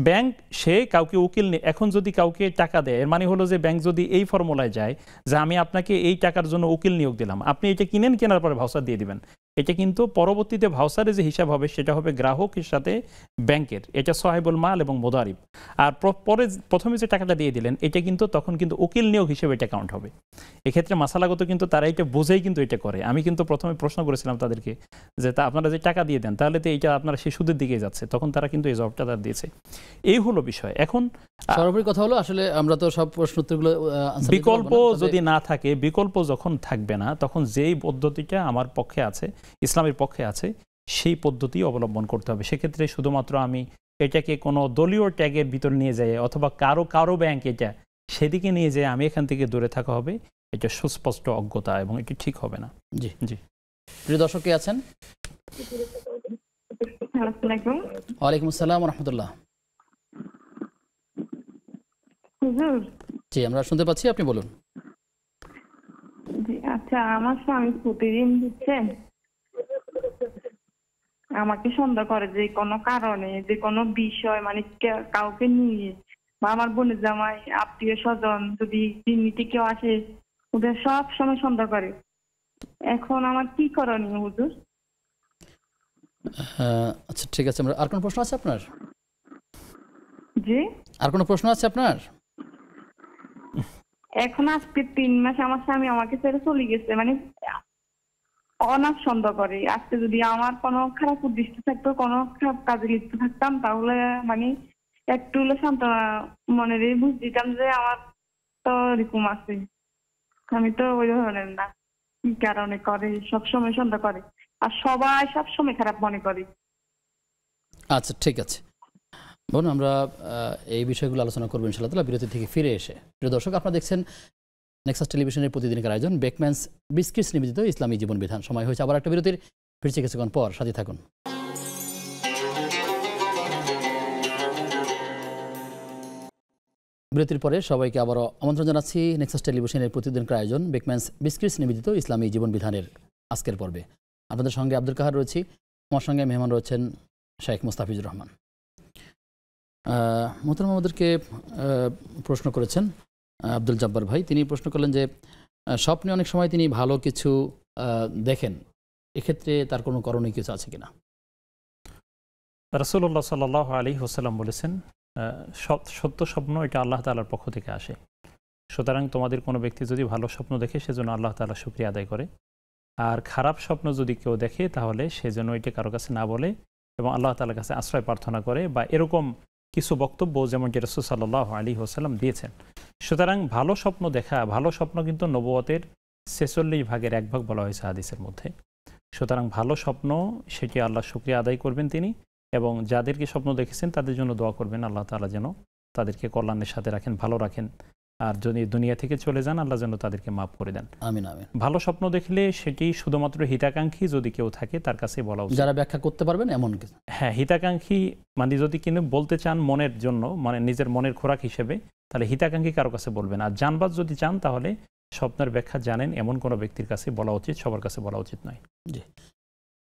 ব্যাংক সে কাউকে উকিল এখন যদি কাউকে টাকা দেয়, এর মানে হলো যে ব্যাংক যদি এই ফর্মুলায় যায় যে আমি আপনাকে এই টাকার জন্য উকিল নিয়োগ দিলাম, আপনি এটা কিনেন, কেনার পরে ভাউচার দিয়ে দিবেন, এটা কিন্তু পরবর্তীতে ভাউচারে যে হিসাব হবে সেটা হবে গ্রাহকের সাথে ব্যাংকের, এটা সাহেবুল মাল এবং মোদারিব। আর পরে প্রথমে যে টাকাটা দিয়ে দিলেন, এটা কিন্তু তখন কিন্তু উকিল নিয়োগ হিসেবে এটা কাউন্ট হবে। এক্ষেত্রে মাসালাগত কিন্তু তারা এটা বুঝেই কিন্তু এটা করে। আমি কিন্তু প্রথমে প্রশ্ন করেছিলাম তাদেরকে যে তা আপনারা যে টাকা দিয়ে দেন, তাহলে তো এইটা আপনারা সেই সুদের দিকে যাচ্ছে, তখন তারা কিন্তু এই জবাবটা তারা দিয়েছে। এই হলো বিষয়। এখন সর্বোপরি কথা হলো, আসলে আমরা তো সব প্রশ্ন উত্তরগুলো, বিকল্প যদি না থাকে, বিকল্প যখন থাকবে না, তখন যেই পদ্ধতিটা আমার পক্ষে আছে, ইসলামের পক্ষে আছে, সেই পদ্ধতি অবলম্বন করতে হবে। সেক্ষেত্রে শুধুমাত্র আমি এটাকে কোনো দলীয় ট্যাগের ভিতর নিয়ে যাই অথবা কারো ব্যাংক এটা সেদিকে নিয়ে যেয়ে আমি এখান থেকে দূরে থাকা হবে, এটা সুস্পষ্ট অজ্ঞতা এবং এটি ঠিক হবে না। জি জি। প্রিয় দর্শক কে আছেন? ওয়ালাইকুম আসসালাম রহমতুল্লাহ। জি আমরা শুনতে পাচ্ছি, আপনি বলুন। আচ্ছা, আমার স্বামী প্রতিদিন বুঝছেন আমাকে সন্দেহ করে যে কোনো কারণে, যে কোনো বিষয়, মানে কাউকে নিয়ে, বা আমার বোনের জামাই, আত্মীয় স্বজন, যদি দিননীতি কেউ আসে, ওদের সব সময় সন্দেহ করে। এখন আমার কি করণীয় হুজুর? আচ্ছা ঠিক আছে, আর কোনো প্রশ্ন আছে আপনার? জি, আর কোনো প্রশ্ন আছে আপনার? এখন আজকে 3 মাস আমার স্বামী আমাকে ছেড়ে চলে গেছে, মানে অনাথ সন্দেহ করে। আজকে যদি আমার কোনো খারাপ উদ্দেশ্য থাকতো, কোনো খারাপ কাজে লিপ্ত থাকতাম, তাহলে মানে একটু হলে সান্ত্বনা মনে বুঝ দিতাম যে আমার তো এরকম আছে। আমি তো ওই ধরনের না। কি কারণে করে? সবসময় সন্দেহ করে, আর সবাই সবসময় খারাপ মনে করে। আচ্ছা ঠিক আছে বোন, আমরা এই বিষয়গুলো আলোচনা করবো ইনশাআল্লাহ তাআলা বিরতি থেকে ফিরে এসে। প্রিয় দর্শক, আপনারা দেখছেন নেক্সাস টেলিভিশনের প্রতিদিনের আয়োজন বেকম্যানস বিস্কিটস নিবেদিত ইসলামী জীবন বিধান। সময় হয়েছে আবার একটা বিরতির, ফিরছে কিছুক্ষণ পর, সাথে থাকুন। বিরতির পরে সবাইকে আবারও আমন্ত্রণ জানাচ্ছি নেক্সাস টেলিভিশনের প্রতিদিনকার আয়োজন বেকম্যানস বিস্কিটস নিবেদিত ইসলামী জীবন বিধানের আজকের পর্বে। আপনাদের সঙ্গে আব্দুল কাহার রয়েছি, আমার সঙ্গে মেহমান রয়েছেন শেখ মুস্তাফিজুর রহমান। মোহতারাম আমাদেরকে প্রশ্ন করেছেন আব্দুল জব্বার ভাই। তিনি প্রশ্ন করলেন যে স্বপ্নে অনেক সময় তিনি ভালো কিছু দেখেন, এক্ষেত্রে তার কোনো করণীয় কিছু আছে কিনা? রাসূলুল্লাহ সাল্লাল্লাহু আলাইহি ওয়াসাল্লাম বলেছেন, সত্য স্বপ্ন এটা আল্লাহ তাআলার পক্ষ থেকে আসে। সুতরাং তোমাদের কোনো ব্যক্তি যদি ভালো স্বপ্ন দেখে সেজন্য আল্লাহ তাআলা শুকরিয়া আদায় করে, আর খারাপ স্বপ্ন যদি কেউ দেখে তাহলে সেজন্য এটা কারো কাছে না বলে এবং আল্লাহ তাআলার কাছে আশ্রয় প্রার্থনা করে, বা এরকম কিছু বক্তব্য যেমন যে রাসূল সাল্লাল্লাহু আলাইহি ওয়াসাল্লাম দিয়েছেন। সুতরাং ভালো স্বপ্ন দেখা, ভালো স্বপ্ন কিন্তু নবুয়তের 46 ভাগের 1 ভাগ বলা হয়েছে হাদিসের মধ্যে। সুতরাং ভালো স্বপ্ন সেটি আল্লাহ শুকরিয়া আদায় করবেন তিনি, এবং যাদেরকে স্বপ্ন দেখেছেন তাদের জন্য দোয়া করবেন আল্লাহ তাআলা যেন তাদেরকে কল্যাণের সাথে রাখেন, ভালো রাখেন, আর যদি দুনিয়া থেকে চলে যান আল্লাহ যেন তাদেরকে মাফ করে দেন। আমিন আমিন। ভালো স্বপ্ন দেখলে সেটি শুধুমাত্র হিতাকাঙ্ক্ষী যদি কেউ থাকে তার কাছে বলা উচিত, যারা ব্যাখ্যা করতে পারবেন এমন কিছু। হ্যাঁ, হিতাকাঙ্ক্ষী মানে যদি কিন্তু বলতে চান মনের জন্য, মানে নিজের মনের খোরাক হিসেবে, তাহলে হিতাকাঙ্ক্ষী কারো কাছে বলবেন। আর জানবাদ যদি চান তাহলে স্বপ্নের ব্যাখ্যা জানেন এমন কোনো ব্যক্তির কাছে বলা উচিত, সবার কাছে বলা উচিত নয়। জি।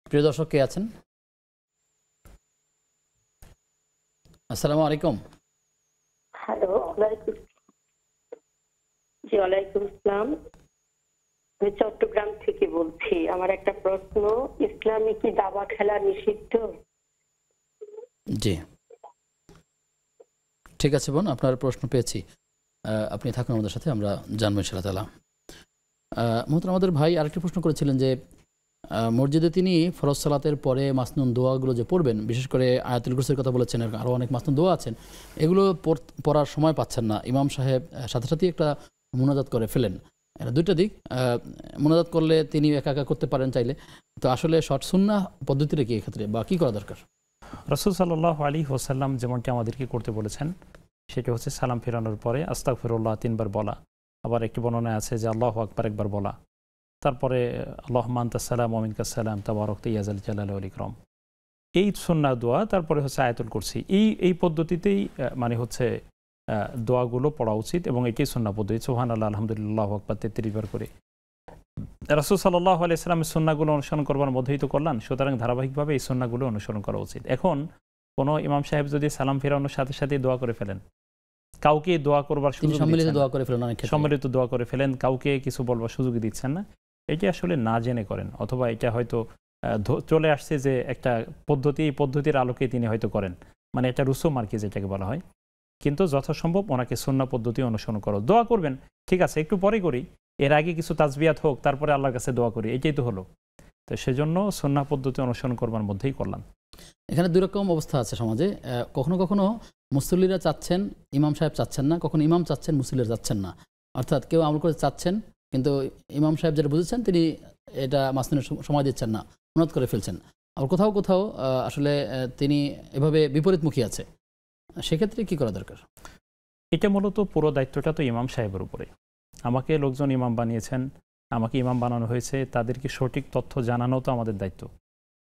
প্রিয় দর্শক কে আছেন? আসসালামু আলাইকুম। হ্যালো, জি ওয়ালাইকুম আসসালাম। আমি চট্টগ্রাম থেকে বলছি। আমার একটা প্রশ্ন, ইসলামে কি দাবা খেলা নিষিদ্ধ? জি ঠিক আছে বোন, আপনার প্রশ্ন পেয়েছি, আপনি থাকুন আমাদের সাথে, আমরা জানবো ইনশাআল্লাহ তাআলা। মোহতারাম আমাদের ভাই আরেকটি প্রশ্ন করেছিলেন যে মসজিদে তিনি ফরজ সালাতের পরে মাসনুন দোয়াগুলো যে পড়বেন, বিশেষ করে আয়াতুল কুরসির কথা বলেছেন, আরও অনেক মাসনুন দোয়া আছেন, এগুলো পড়ার সময় পাচ্ছেন না। ইমাম সাহেব সাথে সাথে একটা মুনাজাত করে ফেলেন। এটা দুইটা দিক, মুনাজাত করলে তিনি একা একা করতে পারেন চাইলে, তো আসলে শর্ট সুন্নাহ পদ্ধতিটা কি এক্ষেত্রে, বা কী করা দরকার? রাসূল সাল্লাল্লাহু আলাইহি ওয়াসাল্লাম যেমনটি আমাদেরকে করতে বলেছেন সেটা হচ্ছে সালাম ফেরানোর পরে আস্তাগফিরুল্লাহ 3 বার বলা, আবার একটি বর্ণনায় আছে যে আল্লাহু আকবার 1 বার বলা, তারপরে আল্লাহুম্মা আনতাস সালাম ওয়া মিনকাস সালাম তাবারাকতা ইয়া যাল জালালি ওয়াল ইকরাম, এই সুন্নাহ দোয়া, তারপরে হচ্ছে আয়াতুল কুরসি। এই পদ্ধতিতেই মানে হচ্ছে দোয়াগুলো পড়া উচিত, এবং এটাই সুন্নাহ পদ্ধতি। সুবহানাল্লাহ, আলহামদুলিল্লাহ, আল্লাহু আকবার 33 বার করে রাসূল সাল্লাল্লাহু আলাইহি ওয়াসাল্লামের সুন্নাহগুলো অনুসরণ করবার মধ্যেই তো কল্যাণ। সুতরাং ধারাবাহিকভাবে এই সুন্নাহগুলো অনুসরণ করা উচিত। এখন কোনো ইমাম সাহেব যদি সালাম ফেরানোর সাথে সাথে দোয়া করে ফেলেন, কাউকে দোয়া করবার সুযোগ সম্মিলিত দোয়া করে ফেলেন, অনেক সম্মিলিত দোয়া করে ফেলেন, কাউকে কিছু বলবার সুযোগ দিচ্ছেন না, এটি আসলে না জেনে করেন, অথবা এটা হয়তো চলে আসছে যে একটা পদ্ধতি, এই পদ্ধতির আলোকে তিনি হয়তো করেন, মানে এটা রুসুম আর কি যেটাকে বলা হয়। কিন্তু যথাসম্ভব ওনাকে সুন্নাহ পদ্ধতি অনুসরণ করো। দোয়া করবেন ঠিক আছে, একটু পরে করি, এর আগে কিছু তাসবিয়াত হোক, তারপরে আল্লাহর কাছে দোয়া করি, এটাই তো হলো। তো সেজন্য সুন্নাহ পদ্ধতি অনুসরণ করবার মধ্যেই করলাম। এখানে দুই রকম অবস্থা আছে সমাজে, কখনো কখনো মুসল্লিরা চাচ্ছেন, ইমাম সাহেব চাচ্ছেন না, কখনো ইমাম চাচ্ছেন, মুসল্লিরা চাচ্ছেন না। অর্থাৎ কেউ আমল করে চাচ্ছেন, কিন্তু ইমাম সাহেব যেটা বুঝেছেন তিনি এটা মাসনুনের সময় দিচ্ছেন না, অনুরোধ করে ফেলছেন। আর কোথাও কোথাও আসলে তিনি এভাবে বিপরীতমুখী আছে, সেক্ষেত্রে কি করা দরকার? এটা মূলত পুরো দায়িত্বটা তো ইমাম সাহেবের উপরে। আমাকে লোকজন ইমাম বানিয়েছেন, আমাকে ইমাম বানানো হয়েছে, তাদেরকে সঠিক তথ্য জানানো তো আমাদের দায়িত্ব।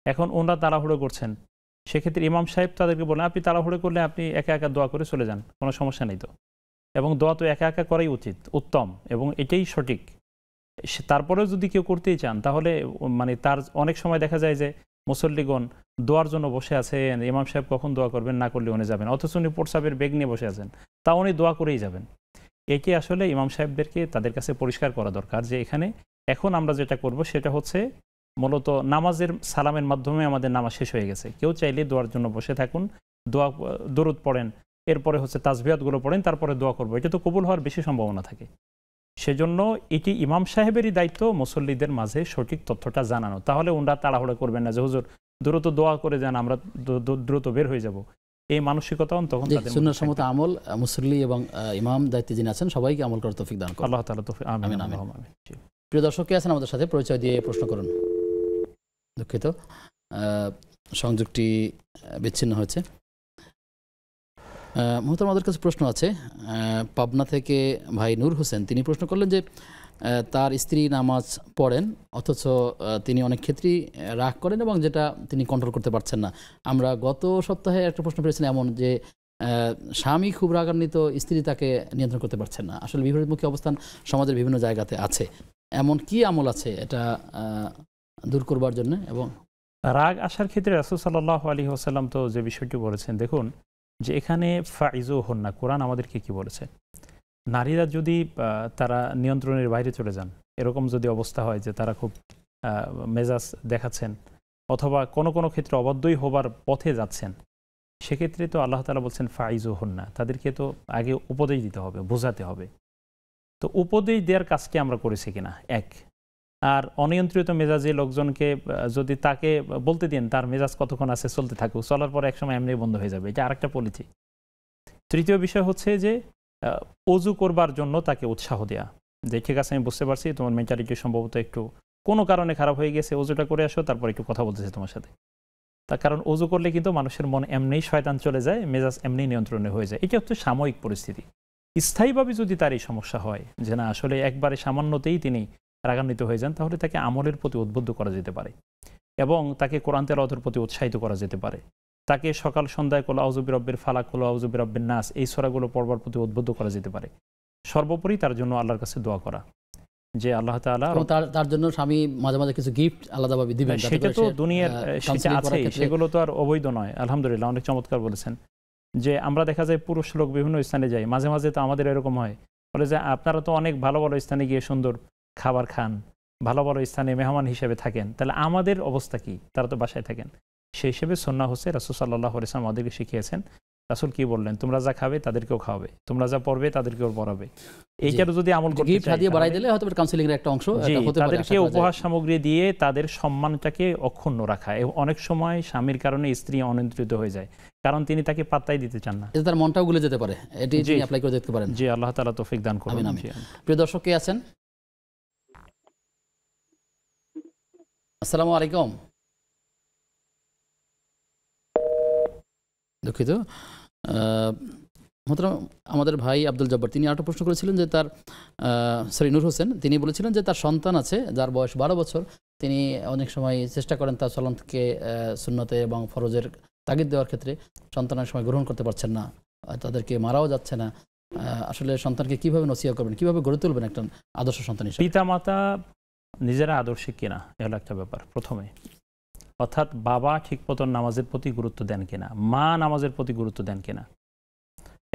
এখন ওনারা তাড়াহুড়ো করছেন, সেক্ষেত্রে ইমাম সাহেব তাদেরকে বলেন আপনি তাড়াহুড়ো করলে আপনি একা একা দোয়া করে চলে যান, কোনো সমস্যা নেই তো। এবং দোয়া তো একা একা করাই উচিত, উত্তম, এবং এটাই সঠিক। তারপরেও যদি কেউ করতেই চান তাহলে মানে তার অনেক সময় দেখা যায় যে মুসল্লিগণ দোয়ার জন্য বসে আছেন, ইমাম সাহেব কখন দোয়া করবেন, না করলে উনি যাবেন, অথচ উনি প্রস্রাবের বেগ নিয়ে বসে আছেন, তা উনি দোয়া করেই যাবেন। একে আসলে ইমাম সাহেবদেরকে তাদের কাছে পরিষ্কার করা দরকার যে এখানে এখন আমরা যেটা করব সেটা হচ্ছে মূলত নামাজের সালামের মাধ্যমে আমাদের নামাজ শেষ হয়ে গেছে, কেউ চাইলে দোয়ার জন্য বসে থাকুন, দোয়া দরুদ পড়েন, এরপরে হচ্ছে তাসবিহাতগুলো পড়েন, তারপরে দোয়া করবো, এটা তো কবুল হওয়ার বেশি সম্ভাবনা থাকে। সেজন্য এটি ইমাম সাহেবেরই দায়িত্ব মুসল্লিদের মাঝে সঠিক তথ্যটা জানানো। তাহলে ওনারা তাড়াহুড়ো করবেন না যে হুজুর দ্রুত দোয়া করে যান, আমরা দ্রুত বের হয়ে যাব, এই মামানসিকতা তখন তাদের সুন্নাহসম্মত আমল মুসল্লি এবং ইমাম দায়িত্বে যিনি আছেন সবাইকে আমল করার তৌফিক দান করুন আল্লাহ তাআলা। আমিন আমিন। প্রিয় দর্শক কে আছেন আমাদের সাথে, পরিচয় দিয়ে প্রশ্ন করুন। দুঃখিত, সংযোগটি বিচ্ছিন্ন হয়েছে। মুহূর্তে আমাদের কাছে প্রশ্ন আছে, পাবনা থেকে ভাই নূর হোসেন, তিনি প্রশ্ন করলেন যে তার স্ত্রী নামাজ পড়েন অথচ তিনি অনেক ক্ষেত্রেই রাগ করেন এবং যেটা তিনি কন্ট্রোল করতে পারছেন না। আমরা গত সপ্তাহে একটা প্রশ্ন পেয়েছিলাম এমন যে স্বামী খুব রাগান্বিত, স্ত্রী তাকে নিয়ন্ত্রণ করতে পারছেন না। আসলে বিপরীতমুখী অবস্থান সমাজের বিভিন্ন জায়গাতে আছে, এমন কি আমল আছে এটা দূর করবার জন্য? এবং রাগ আসার ক্ষেত্রে রাসূল সাল্লাল্লাহু আলাইহি ওয়াসাল্লাম তো যে বিষয়টি বলেছেন, দেখুন যে এখানে ফাইজু হন না, কোরআন আমাদেরকে কি বলেছে, নারীরা যদি তারা নিয়ন্ত্রণের বাইরে চলে যান, এরকম যদি অবস্থা হয় যে তারা খুব মেজাজ দেখাচ্ছেন অথবা কোনো কোনো ক্ষেত্রে অবাধ্যই হবার পথে যাচ্ছেন, সেক্ষেত্রে তো আল্লাহ তাআলা বলছেন ফাইজু হন না, তাদেরকে তো আগে উপদেশ দিতে হবে, বোঝাতে হবে। তো উপদেশ দেওয়ার কাজটি আমরা করেছি কিনা এক। আর অনিয়ন্ত্রিত মেজাজে লোকজনকে যদি তাকে বলতে দিন তার মেজাজ কতক্ষণ আছে চলতে থাকুক, চলার পর একসময় এমনি বন্ধ হয়ে যাবে, এটা আরেকটা পলিসি। তৃতীয় বিষয় হচ্ছে যে অজু করবার জন্য তাকে উৎসাহ দেয়া, যে ঠিক আছে আমি বুঝতে পারছি তোমার মেন্টালিটি সম্ভবত একটু কোনো কারণে খারাপ হয়ে গেছে, অজুটা করে আসো, তারপর একটু কথা বলতেছে তোমার সাথে। তার কারণ অজু করলে কিন্তু মানুষের মন এমনিই শয়তান চলে যায়, মেজাজ এমনি নিয়ন্ত্রণে হয়ে যায়। এটা হচ্ছে সাময়িক পরিস্থিতি। স্থায়ীভাবে যদি তার এই সমস্যা হয় যে না আসলে একবারে সামান্যতেই তিনি রাগান্বিত হয়ে যান, তাহলে তাকে আমলের প্রতি উদ্বুদ্ধ করা যেতে পারে এবং তাকে কোরআন তেলাওয়াতের প্রতি উৎসাহিত করা যেতে পারে। তাকে সকাল সন্ধ্যায় কুল আউযু বিরাব্বিল ফালাক, কুল আউযু বিরাব্বিন নাস এই সূরাগুলো পড়বার প্রতি উদ্বুদ্ধ করা যেতে পারে। সর্বোপরি তার জন্য আল্লাহর কাছে দোয়া করা যে আল্লাহ তাআলা তার জন্য স্বামী মাঝে মাঝে কিছু গিফট আলাদাভাবে দিবেন, সেটা তো দুনিয়ার সেটা আছে, সেগুলো তো আর অবৈধ নয়। আলহামদুলিল্লাহ, অনেক চমৎকার বলেছেন যে আমরা দেখা যায় পুরুষ লোক বিভিন্ন স্থানে যাই, মাঝে মাঝে তো আমাদের এরকম হয়, বলে যে আপনারা তো অনেক ভালো ভালো স্থানে গিয়ে সুন্দর খাবার খান, ভালো ভালো স্থানে মেহমান হিসেবে থাকেন, তাহলে আমাদের অবস্থা কি? তারা তো বাসায় থাকেন। সেই হিসেবে সুন্নাহ হচ্ছে রাসূল সাল্লাল্লাহু আলাইহি ওয়াসাল্লাম আমাদেরকে শিখিয়েছেন, রাসূল কি বললেন, তোমরা যা খাবে তাদেরকেও খাওয়াবে, তোমরা যা পড়বে তাদেরকেও পড়াবে। এইটার যদি আমল করতে চাই, গিফট বাড়াই দিলে হয়তো কাউন্সেলিং এর একটা অংশ এটা হতে পারে। তাদেরকে উপহার সামগ্রী দিয়ে তাদের সম্মানটাকে অক্ষুণ্ণ রাখা। অনেক সময় স্বামীর কারণে স্ত্রী অনিয়ন্ত্রিত হয়ে যায়, কারণ তিনি তাকে পাত্তাই দিতে চান না, তার মনটাও গলে যেতে পারে। এটি তিনি অ্যাপ্লাই করে দেখতে পারেন। জি, আল্লাহ তাআলা তৌফিক দান করুন। প্রিয় দর্শক কে আছেন? আসসালামু আলাইকুম। দুঃখিত, আমাদের ভাই আব্দুল জব্বার তিনি আরেকটা প্রশ্ন করেছিলেন যে তার নূর হোসেন তিনি বলেছিলেন যে তার সন্তান আছে যার বয়স 12 বছর, তিনি অনেক সময় চেষ্টা করেন তার সন্তানকে সুন্নতে এবং ফরজের তাগিদ দেওয়ার ক্ষেত্রে, সন্তানের সময় গ্রহণ করতে পারছেন না, তাদেরকে মারাও যাচ্ছে না। আসলে সন্তানকে কিভাবে নসিহত করবেন, কিভাবে গড়ে তুলবেন একটা আদর্শ সন্তান হিসেবে? পিতা মাতা নিজেরা আদর্শিক কিনা এগুলো একটা ব্যাপার প্রথমে, অর্থাৎ বাবা ঠিক মতন নামাজের প্রতি গুরুত্ব দেন কিনা, মা নামাজের প্রতি গুরুত্ব দেন কিনা।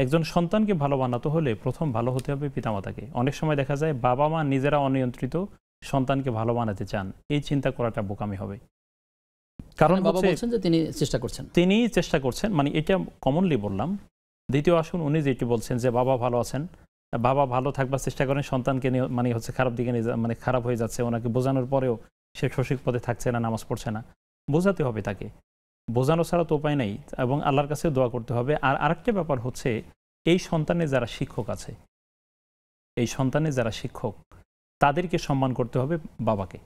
একজন সন্তানকে ভালো বানাতে হলে প্রথম ভালো হতে হবে পিতামাতাকে। অনেক সময় দেখা যায় বাবা মা নিজেরা অনিয়ন্ত্রিত, সন্তানকে ভালো বানাতে চান, এই চিন্তা করাটা বোকামি হবে। কারণ বাবা বলছেন যে তিনি চেষ্টা করছেন, মানে এটা কমনলি বললাম। দ্বিতীয় আসুন, উনি যেটি বলছেন যে বাবা ভালো আছেন, বাবা ভালো থাকবার চেষ্টা করেন, সন্তানকে মানে হচ্ছে খারাপ দিকে মানে খারাপ হয়ে যাচ্ছে, ওনাকে বোঝানোর পরেও সে সঠিক পথে থাকছে না, নামাজ পড়ছে না। বোঝাতে হবে তাকে, বোঝানো ছাড়া তো উপায় নেই, এবং আল্লাহর কাছে দোয়া করতে হবে। আর আরেকটা ব্যাপার হচ্ছে, এই সন্তানের যারা শিক্ষক আছে, এই সন্তানের যারা শিক্ষক, তাদেরকে সম্মান করতে হবে বাবাকে।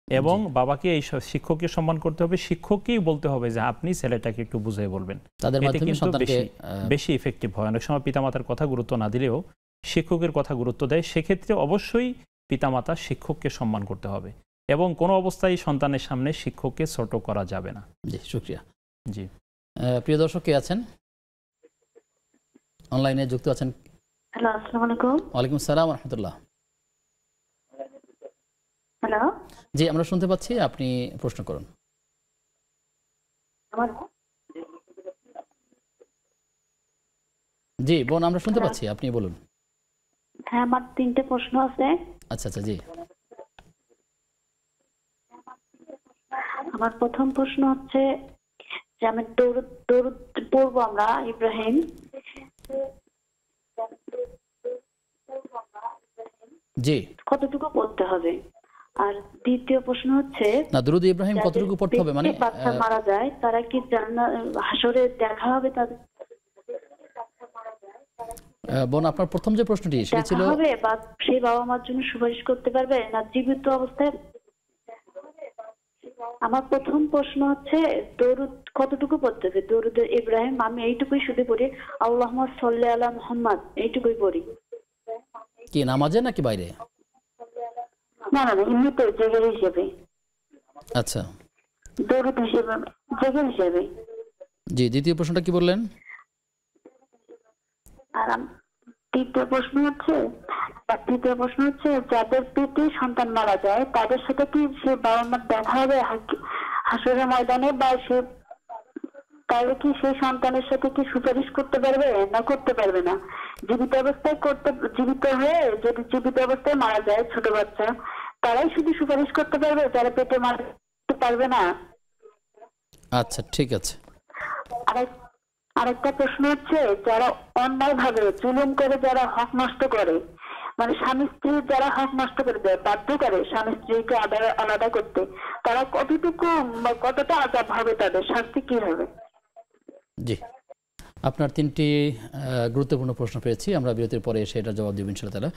এবং বাবাকে এই শিক্ষককে সম্মান করতে হবে, শিক্ষককেই বলতে হবে যে আপনি ছেলেটাকে একটু বুঝিয়ে বলবেন, তাদের এতে মাধ্যমে কিন্তু সন্তানকে বেশি ইফেক্টিভ হয়। অনেক সময় পিতামাতার কথা গুরুত্ব না দিলেও শিক্ষকের কথা গুরুত্ব দেয়, সেক্ষেত্রে অবশ্যই পিতামাতা শিক্ষককে সম্মান করতে হবে এবং কোনো অবস্থায় সন্তানের সামনে শিক্ষককে ছোট করা যাবে না। জি, শুকরিয়া। জি, প্রিয় দর্শক কে আছেন অনলাইনে যুক্ত আছেন? হ্যালো, আসসালামু আলাইকুম। ওয়ালাইকুম আসসালাম ওয়া রাহমাতুল্লাহ। হ্যালো, জি, আমরা শুনতে পাচ্ছি, আপনি প্রশ্ন করুন। জি বোন, আমরা শুনতে পাচ্ছি, আপনি বলুন। হ্যাঁ, আমার 3টে প্রশ্ন আছে। আচ্ছা আচ্ছা, জি। আমার প্রথম প্রশ্ন হচ্ছে যে আমি দরুদ পড়বো আমরা ইব্রাহিম, জি, কতটুকু পড়তে হবে? আর দ্বিতীয় প্রশ্ন হচ্ছে না, দরুদ ইব্রাহিম কতটুকু পড়তে হবে মানে বাচ্চা মারা যায় তারা কি হাসরে দেখা হবে? তাদের বোন, আপনার প্রথম যে প্রশ্নটি সেটা ছিল দেখা হবে বা সেই বাবা মার জন্য সুপারিশ করতে পারবে না জীবিত অবস্থায়? আমার প্রথম প্রশ্ন হচ্ছে দরুদ কতটুকু পড়তে হবে? দরুদ ইব্রাহিম আমি এইটুকুই শুধু পড়ি, আল্লাহুম্মা সাল্লি আলা মুহাম্মাদ, এইটুকুই পড়ি। কি নামাজে নাকি বাইরে? না না না, এমনিতে জেগের হিসেবে। আচ্ছা, দরুদ হিসেবে, জেগের হিসেবে। জি, দ্বিতীয় প্রশ্নটা কি বললেন? আর তৃতীয় প্রশ্ন হচ্ছে যাদের পেটে সন্তান মারা যায় তাদের সাথে কি সে বাবা মার দেখা হবে হাসরের ময়দানে, বা সে তাহলে কি সেই সন্তানের সাথে কি সুপারিশ করতে পারবে না করতে পারবে না? জীবিত অবস্থায় যদি জীবিত অবস্থায় মারা যায় ছোট বাচ্চা, তারাই শুধু সুপারিশ করতে পারবে, যারা পেটে মারতে পারবে না? আচ্ছা, ঠিক আছে। আরেকটা প্রশ্ন হচ্ছে যারা অন্যায় ভাবে জুলুম করে, যারা হক নষ্ট করে, মানে স্বামী স্ত্রী যারা হক নষ্ট করে দেয়, বাধ্য করে স্বামী স্ত্রীকে আলাদা করতে, তারা কতটা আযাব হবে, তাদের শাস্তি কি হবে? জি, আপনার 3টি গুরুত্বপূর্ণ প্রশ্ন পেয়েছি, আমরা বিরতির পরে এসে এটার জবাব দেব ইনশাআল্লাহ তাআলা।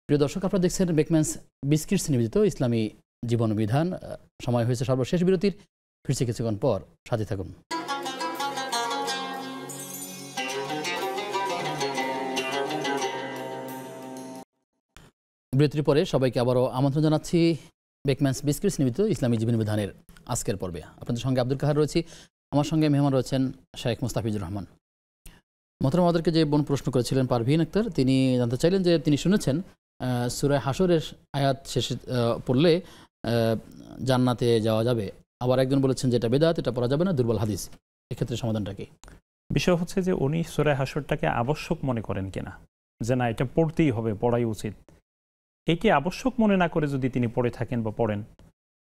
প্রিয় দর্শক, আপনারা দেখছেন বেকম্যানস বিস্কিটস নিবেদিত ইসলামী জীবন বিধান। সময় হয়েছে সর্বশেষ বিরতির, ফিরছি কিছুক্ষণ পর, সাথে থাকুন। বিরতির পরে সবাইকে আবারও আমন্ত্রণ জানাচ্ছি বেকম্যানস বিস্কিটস নিবেদিত ইসলামী জীবন বিধানের আজকের পর্বে। আপনাদের সঙ্গে আব্দুল কাহার রয়েছি, আমার সঙ্গে মেহমান রয়েছেন শেখ মুস্তাফিজুর রহমান। মোহতারাম, আমাদেরকে যে বোন প্রশ্ন করেছিলেন পারভীন আক্তার, তিনি জানতে চাইলেন যে তিনি শুনেছেন সূরা হাশরের আয়াত শেষে পড়লে জান্নাতে যাওয়া যাবে, আবার একজন বলেছেন যে এটা বেদাত, এটা পড়া যাবে না, দুর্বল হাদিস। এক্ষেত্রে সমাধানটা কি? বিষয় হচ্ছে যে উনি সূরা হাশরটাকে আবশ্যক মনে করেন কিনা, যে না এটা পড়তেই হবে, পড়াই উচিত। একে আবশ্যক মনে না করে যদি তিনি পড়ে থাকেন বা পড়েন,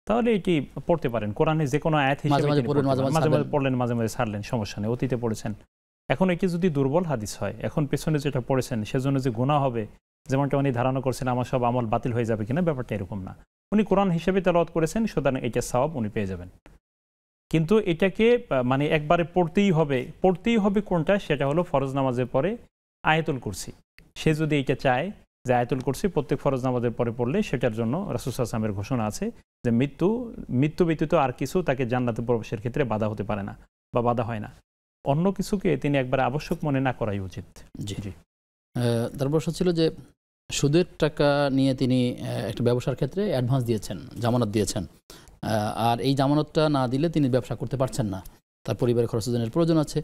তাহলে এটি পড়তে পারেন। কোরআনে যে কোনো আয়াত হিসেবে মাঝে মাঝে পড়লেন, মাঝে মাঝে ছাড়লেন, সমস্যা নেই, অতীতে পড়েছেন। এখন এটি যদি দুর্বল হাদিস হয়, এখন পেছনে যেটা পড়েছেন সেজন্য যে গুনাহ হবে, যেমনটা উনি ধারণা করছেন আমার সব আমল বাতিল হয়ে যাবে কিনা, ব্যাপারটা এরকম না। উনি কোরআন হিসেবে তেলাওয়াত করেছেন, সুতরাং এটা সওয়াব উনি পেয়ে যাবেন। কিন্তু এটাকে মানে একবারে পড়তেই হবে কোনটা, সেটা হলো ফরজ নামাজের পরে আয়াতুল কুরসি। সে যদি এটা চায় যে আয়াতুল কুরসি প্রত্যেক ফরজ নামাজের পরে পড়লে, সেটার জন্য রাসূল সাল্লাল্লাহু আলাইহি ওয়াসাল্লামের ঘোষণা আছে যে মৃত্যু ব্যতীত আর কিছু তাকে জান্নাতে প্রবেশের ক্ষেত্রে বাধা হতে পারে না বা বাধা হয় না। অন্য কিছুকে তিনি একবার আবশ্যক মনে না করাই উচিত। জি জি। তার প্রশ্ন ছিল যে সুদের টাকা নিয়ে তিনি একটা ব্যবসার ক্ষেত্রে অ্যাডভান্স দিয়েছেন, জামানত দিয়েছেন, আর এই জামানতটা না দিলে তিনি ব্যবসা করতে পারছেন না, তার পরিবারের খরচের প্রয়োজন আছে,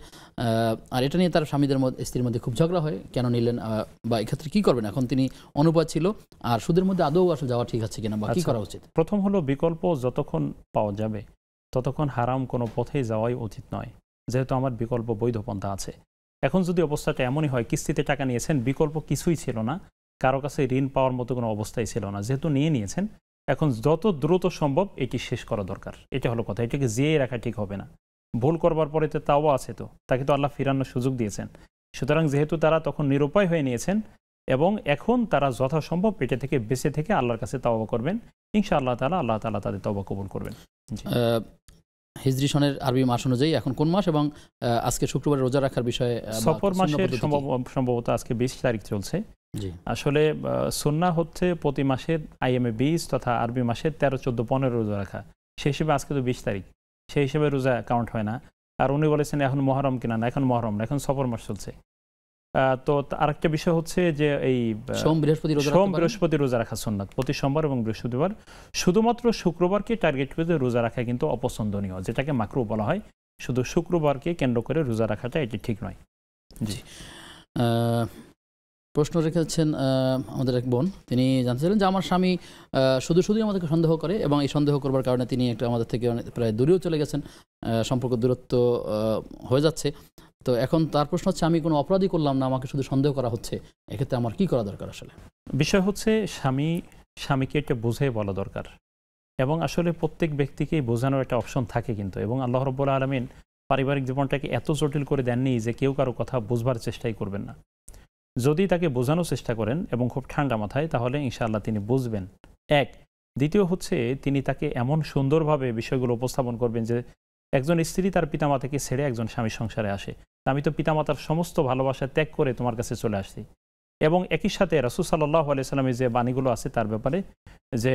আর এটা নিয়ে তার স্ত্রীর মধ্যে খুব ঝগড়া হয়, কেন নিলেন বা এক্ষেত্রে কী করবেন? এখন তিনি অনুপাত ছিল, আর সুদের মধ্যে আদৌ আসলে যাওয়া ঠিক আছে কিনা বা কী করা উচিত? প্রথম হলো বিকল্প যতক্ষণ পাওয়া যাবে ততক্ষণ হারাম কোনো পথে যাওয়াই উচিত নয়, যেহেতু আমার বিকল্প বৈধ পন্থা আছে। এখন যদি অবস্থাটা এমনই হয়, কিস্তিতে টাকা নিয়েছেন, বিকল্প কিছুই ছিল না, কারো কাছে ঋণ পাওয়ার মতো কোনো অবস্থাই ছিল না, যেহেতু নিয়েছেন, এখন যত দ্রুত সম্ভব এটি শেষ করা দরকার। এটা হলো কথা। এটাকে জিয়ে রাখা ঠিক হবে না। ভুল করবার পরে তো তাও আছে, তো তাকে তো আল্লাহ ফিরানোর সুযোগ দিয়েছেন। সুতরাং যেহেতু তারা তখন নিরুপায় হয়ে নিয়েছেন এবং এখন তারা যথাসম্ভব এটা থেকে বেঁচে থেকে আল্লাহর কাছে তাওবা করবেন, ইনশাআল্লাহ আল্লাহ তাআলা তাদের তাওবা কবুল করবেন। হিজরি সনের আরবি মাস অনুযায়ী এখন কোন মাস এবং আজকে শুক্রবার রোজা রাখার বিষয়ে? সফর মাসের সম্ভবত আজকে 20 তারিখ চলছে, জি আসলে সুন্নাহ হচ্ছে প্রতি মাসের আইএমএ 20 তথা আরবি মাসের 13, 14, 15 রোজা রাখা। সেই হিসেবে আজকে তো 20 তারিখ, সেই হিসেবে রোজা কাউন্ট হয় না। আর উনি বলেছেন এখন মহরম কিনা, না এখন মহরম না, এখন সফর মাস চলছে। তো আরেকটা বিষয় হচ্ছে যে এই সোম বৃহস্পতি রোজা রাখা সুন্নাত, প্রতি সোমবার এবং বৃহস্পতিবার। শুধুমাত্র শুক্রবারকে টার্গেট করে রোজা রাখা কিন্তু অপছন্দনীয়, যেটাকে মাকরুহ বলা হয়। শুধু শুক্রবারকে কেন্দ্র করে রোজা রাখাটা এটি ঠিক নয়। জি প্রশ্ন রেখেছেন আমাদের এক বোন, তিনি জানতে চাইলেন যে আমার স্বামী শুধুই আমাদেরকে সন্দেহ করে এবং এই সন্দেহ করবার কারণে তিনি একটা আমাদের থেকে প্রায় দূরেও চলে গেছেন, সম্পর্ক দূরত্ব হয়ে যাচ্ছে। তো এখন তার প্রশ্ন হচ্ছে আমি কোনো অপরাধী করলাম না, আমাকে শুধু সন্দেহ করা হচ্ছে, এক্ষেত্রে আমার কি করা দরকার? আসলে বিষয় হচ্ছে স্বামীকে এটা বুঝে বলা দরকার, এবং আসলে প্রত্যেক ব্যক্তিকেই বোঝানোর একটা অপশন থাকে কিন্তু। এবং আল্লাহ রাব্বুল আলামিন পারিবারিক জীবনটাকে এত জটিল করে দেননি যে কেউ কারো কথা বুঝবার চেষ্টাই করবেন না। যদি তাকে বোঝানোর চেষ্টা করেন এবং খুব ঠান্ডা মাথায়, তাহলে ইনশাআল্লাহ তিনি বুঝবেন। এক, দ্বিতীয় হচ্ছে তিনি তাকে এমন সুন্দরভাবে বিষয়গুলো উপস্থাপন করবেন যে একজন স্ত্রী তার পিতামাতাকে ছেড়ে একজন স্বামীর সংসারে আসে, আমি তো পিতামাতার সমস্ত ভালোবাসা ত্যাগ করে তোমার কাছে চলে আসছি। এবং একই সাথে রাসূল সাল্লাল্লাহু আলাইহি সাল্লামের যে বাণীগুলো আছে তার ব্যাপারে, যে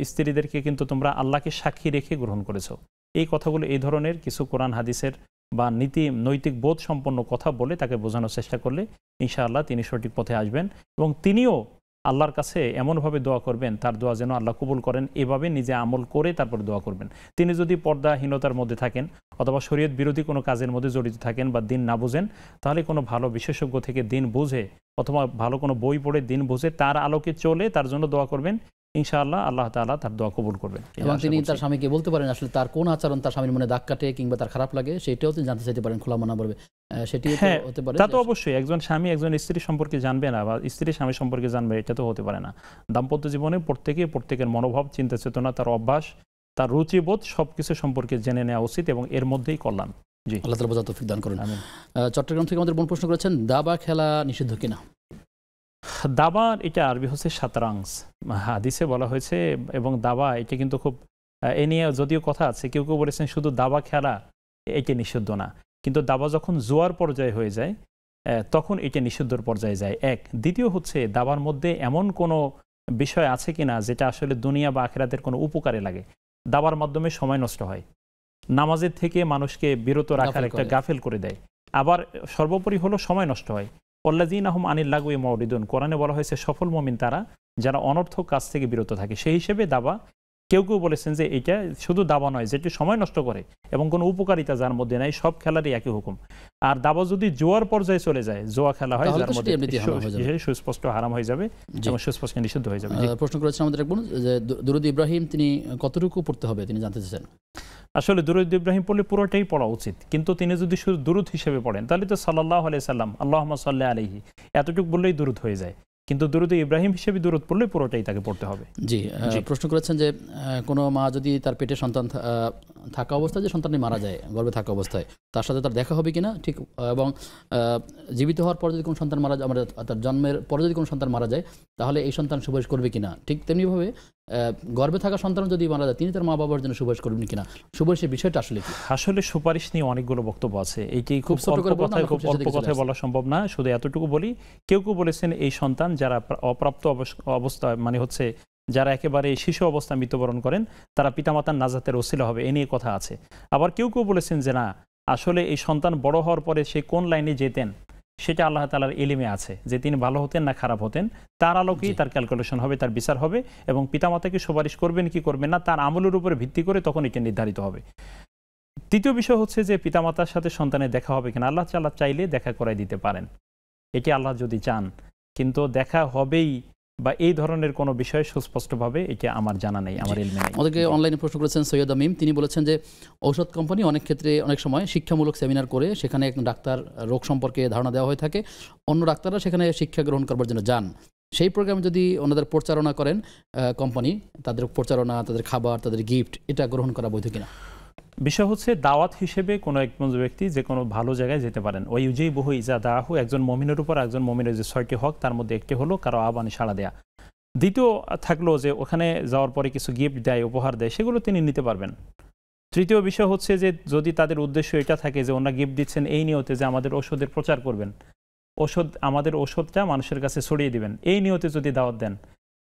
স্ত্রীদেরকে কিন্তু তোমরা আল্লাহকে সাক্ষী রেখে গ্রহণ করেছো, এই কথাগুলো, এই ধরনের কিছু কোরআন হাদিসের বা নৈতিক বোধ সম্পন্ন কথা বলে তাকে বোঝানোর চেষ্টা করলে ইনশাআল্লাহ তিনি সঠিক পথে আসবেন। এবং তিনিও আল্লাহর কাছে এমনভাবে দোয়া করবেন, তার দোয়া যেন আল্লাহ কবুল করেন, এভাবে নিজে আমল করে তারপর দোয়া করবেন। তিনি যদি পর্দাহীনতার মধ্যে থাকেন অথবা শরীয়ত বিরোধী কোনো কাজের মধ্যে জড়িত থাকেন বা দিন না বুঝেন, তাহলে কোনো ভালো বিশেষজ্ঞ থেকে দিন বুঝে অথবা ভালো কোনো বই পড়ে দিন বুঝে তার আলোকে চলে তার জন্য দোয়া করবেন। ইনশাআল্লাহ আল্লাহ তাআলা তার দোয়া কবুল করবেন। এবং তিনি তার স্বামীকে বলতে পারেন আসলে তার কোন আচরণ তার স্বামীর মনে দাগ কাটে কিংবা তার খারাপ লাগে, সেটাও তিনি জানতে চাইতে পারেন খোলা মনা বলবে, সেটি হতে পারে। তা তো অবশ্যই একজন স্বামী একজন স্ত্রী সম্পর্কে জানবে না বা স্ত্রী স্বামী সম্পর্কে জানবে, এটা তো হতে পারে না। দাম্পত্য জীবনে প্রত্যেকের মনোভাব, চিন্তা চেতনা, তার অভ্যাস, তার রুচিবোধ সবকিছু সম্পর্কে জেনে নেওয়া উচিত এবং এর মধ্যেই কল্যাণ। জি, আল্লাহ তাআলা বোঝার তৌফিক দান করুন। চট্টগ্রাম থেকে আমাদের বোন প্রশ্ন করেছেন, দাবা খেলা নিষিদ্ধ কিনা? দাবার এটা আরবি হচ্ছে শাতরাংস, হাদিসে বলা হয়েছে। এবং দাবা এটা কিন্তু খুব, এ নিয়ে যদিও কথা আছে, কেউ কেউ বলেছেন শুধু দাবা খেলা এটা নিষিদ্ধ না, কিন্তু দাবা যখন জোয়ার পর্যায়ে হয়ে যায় তখন এটা নিষিদ্ধর পর্যায়ে যায়। এক, দ্বিতীয় হচ্ছে দাবার মধ্যে এমন কোনো বিষয় আছে কিনা যেটা আসলে দুনিয়া বা আখিরাতের কোনো উপকারে লাগে। দাবার মাধ্যমে সময় নষ্ট হয়, নামাজের থেকে মানুষকে বিরত রাখার একটা গাফেল করে দেয়, আবার সর্বোপরি হলো সময় নষ্ট হয়। ওয়াল্লাযীনা হুম আনিল লাগওয়ি মুরিদুন, কোরআনে বলা হয়েছে সফল মুমিন তারা যারা অনর্থক কাজ থেকে বিরত থাকে। সেই হিসেবে দাবা, কেউ কেউ বলেছেন যে এটা শুধু দাবা নয়, যেটি সময় নষ্ট করে এবং কোনো উপকারিতা যার মধ্যে নাই, সব খেলারই একই হুকুম। আর দাবা যদি জোয়ার পর্যায়ে চলে যায়, জোয়া খেলা হয়, যার মধ্যে সুস্পষ্ট হারাম হয়ে যাবে এবং সুস্পষ্ট নিষিদ্ধ হয়ে যাবে। প্রশ্ন করেছেন আমাদের এক বোন যে দুরূদ ইব্রাহিম তিনি কতটুকু পড়তে হবে তিনি জানতে চাইছেন। আসলে দুরূদ ইব্রাহিম পড়লে পুরোটাই পড়া উচিত, কিন্তু তিনি যদি শুধু দুরূদ হিসেবে পড়েন তাহলে তো সাল্লাল্লাহু আলাইহি সাল্লাম আল্লাহুম্মা সাল্লি আলাইহি এতটুকু বললেই দুরূদ হয়ে যায়, কিন্তু দুরূদ ইব্রাহিম হিসেবে দুরূদ পড়লে পুরোটাই তাকে পড়তে হবে। জি, প্রশ্ন করেছেন যে কোনো মা যদি তার পেটে সন্তান থাকা অবস্থায় যে সন্তানটি মারা যায়, গর্ভে থাকা অবস্থায়, তার সাথে তার দেখা হবে কিনা ঠিক, এবং জীবিত হওয়ার পর যদি কোনো সন্তান মারা যায়, তার জন্মের পরে যদি কোনো সন্তান মারা যায় তাহলে এই সন্তান সুপারিশ করবে কিনা, ঠিক তেমনিভাবে গর্ভে থাকা সন্তান যদি মারা যায় তিনি তার মা বাবার জন্য সুপারিশ করবেন কিনা, সুপারিশের বিষয়টা আসলে কি? আসলে সুপারিশ নিয়ে অনেকগুলো বক্তব্য আছে, এইটি খুব অল্প কথায় বলা সম্ভব না, শুধু এতটুকু বলি। কেউ কেউ বলেছেন এই সন্তান যারা অপ্রাপ্ত অবস্থা, মানে হচ্ছে যারা একেবারে শিশু অবস্থায় মৃত্যুবরণ করেন, তারা পিতামাতার নাজাতের ওসিলা হবে, এ নিয়ে কথা আছে। আবার কেউ কেউ বলেছেন যে না, আসলে এই সন্তান বড় হওয়ার পরে সে কোন লাইনে যেতেন সেটা আল্লাহ তাআলার ইলমে আছে, যে তিনি ভালো হতেন না খারাপ হতেন, তার আলোকেই তার ক্যালকুলেশন হবে, তার বিচার হবে, এবং পিতামাতাকে সুপারিশ করবেন কি করবেন না তার আমলের উপরে ভিত্তি করে তখন এটা নির্ধারিত হবে। তৃতীয় বিষয় হচ্ছে যে পিতামাতার সাথে সন্তানের দেখা হবে কিনা, আল্লাহ চাইলে দেখা করাই দিতে পারেন, এটি আল্লাহ যদি চান, কিন্তু দেখা হবেই বা এই ধরনের কোনো বিষয় সুস্পষ্টভাবে এটা আমার জানা নেই, আমার ইলমে নেই। আমাদেরকে অনলাইনে প্রশ্ন করেছেন সৈয়দ আমিম, তিনি বলেছেন যে ঔষধ কোম্পানি অনেক ক্ষেত্রে অনেক সময় শিক্ষামূলক সেমিনার করে সেখানে একজন ডাক্তার রোগ সম্পর্কে ধারণা দেওয়া হয়ে থাকে, অন্য ডাক্তাররা সেখানে শিক্ষা গ্রহণ করবার জন্য যান। সেই প্রোগ্রামে যদি ওনাদের প্রচারণা করেন কোম্পানি, তাদের প্রচারণা, তাদের খাবার, তাদের গিফট, এটা গ্রহণ করা বৈধ কিনা? বিষয় হচ্ছে দাওয়াত হিসেবে কোনো একজন ব্যক্তি যে কোনো ভালো জায়গায় যেতে পারেন। ওই ইউজি বহু ইজা দাহু, একজন মমিনের উপর একজন মমিনের যে 6টি হক তার মধ্যে একটি হলো কারো আহ্বানে সাড়া দেয়া। দ্বিতীয় থাকলো যে ওখানে যাওয়ার পরে কিছু গিফট দেয়, উপহার দেয়, সেগুলো তিনি নিতে পারবেন। তৃতীয় বিষয় হচ্ছে যে যদি তাদের উদ্দেশ্য এটা থাকে যে ওনারা গিফট দিচ্ছেন এই নিয়তে যে আমাদের ওষুধের প্রচার করবেন, আমাদের ওষুধটা মানুষের কাছে ছড়িয়ে দিবেন, এই নিয়তে যদি দাওয়াত দেন,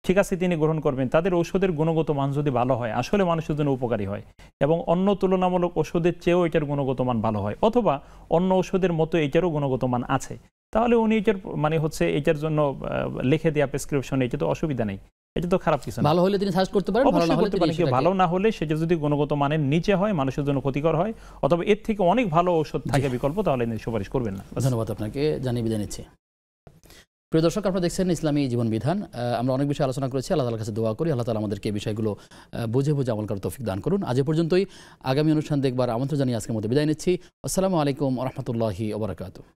ঠিক আছে তিনি গ্রহণ করবেন। তাদের ওষুধের গুণগত মান যদি ভালো হয়, আসলে মানুষের জন্য উপকারী হয় এবং অন্য তুলনামূলক ওষুধের চেয়েও এটার গুণগত মান ভালো হয়, অথবা অন্য ওষুধের মতো এটারও গুণগত মান আছে, তাহলে উনি এটার মানে হচ্ছে এটার জন্য লিখে দেওয়া প্রেসক্রিপশন, এটা তো অসুবিধা নেই, এটা তো খারাপ কিছু না। ভালো হলে তিনি সাজেস্ট করতে পারেন, ভালো না হলে তিনি সেটাকে, ভালো না হলে সেটা যদি গুণগত মানের নিচে হয়, মানুষের জন্য ক্ষতিকর হয়, অথবা এর থেকে অনেক ভালো ঔষধ থাকে বিকল্প, তাহলে সুপারিশ করবেন না। ধন্যবাদ আপনাকে, জানিয়ে বিদায় নিচ্ছি। প্রিয় দর্শক, আপনারা দেখছেন ইসলামী জীবন বিধান। আমরা অনেক বিষয় আলোচনা করেছি, আল্লাহ তাআলার কাছে দোয়া করি আল্লাহ তাআলা আমাদেরকে এই বিষয়গুলো বুঝে বুঝে আমল করার তৌফিক দান করুন। আজ এ পর্যন্তই, আগামী অনুষ্ঠান দেখবার আমন্ত্রণ জানিয়ে আজকের মতো বিদায় নিচ্ছি। আসসালামু আলাইকুম ওয়া রাহমাতুল্লাহি ওয়া বারাকাতুহু।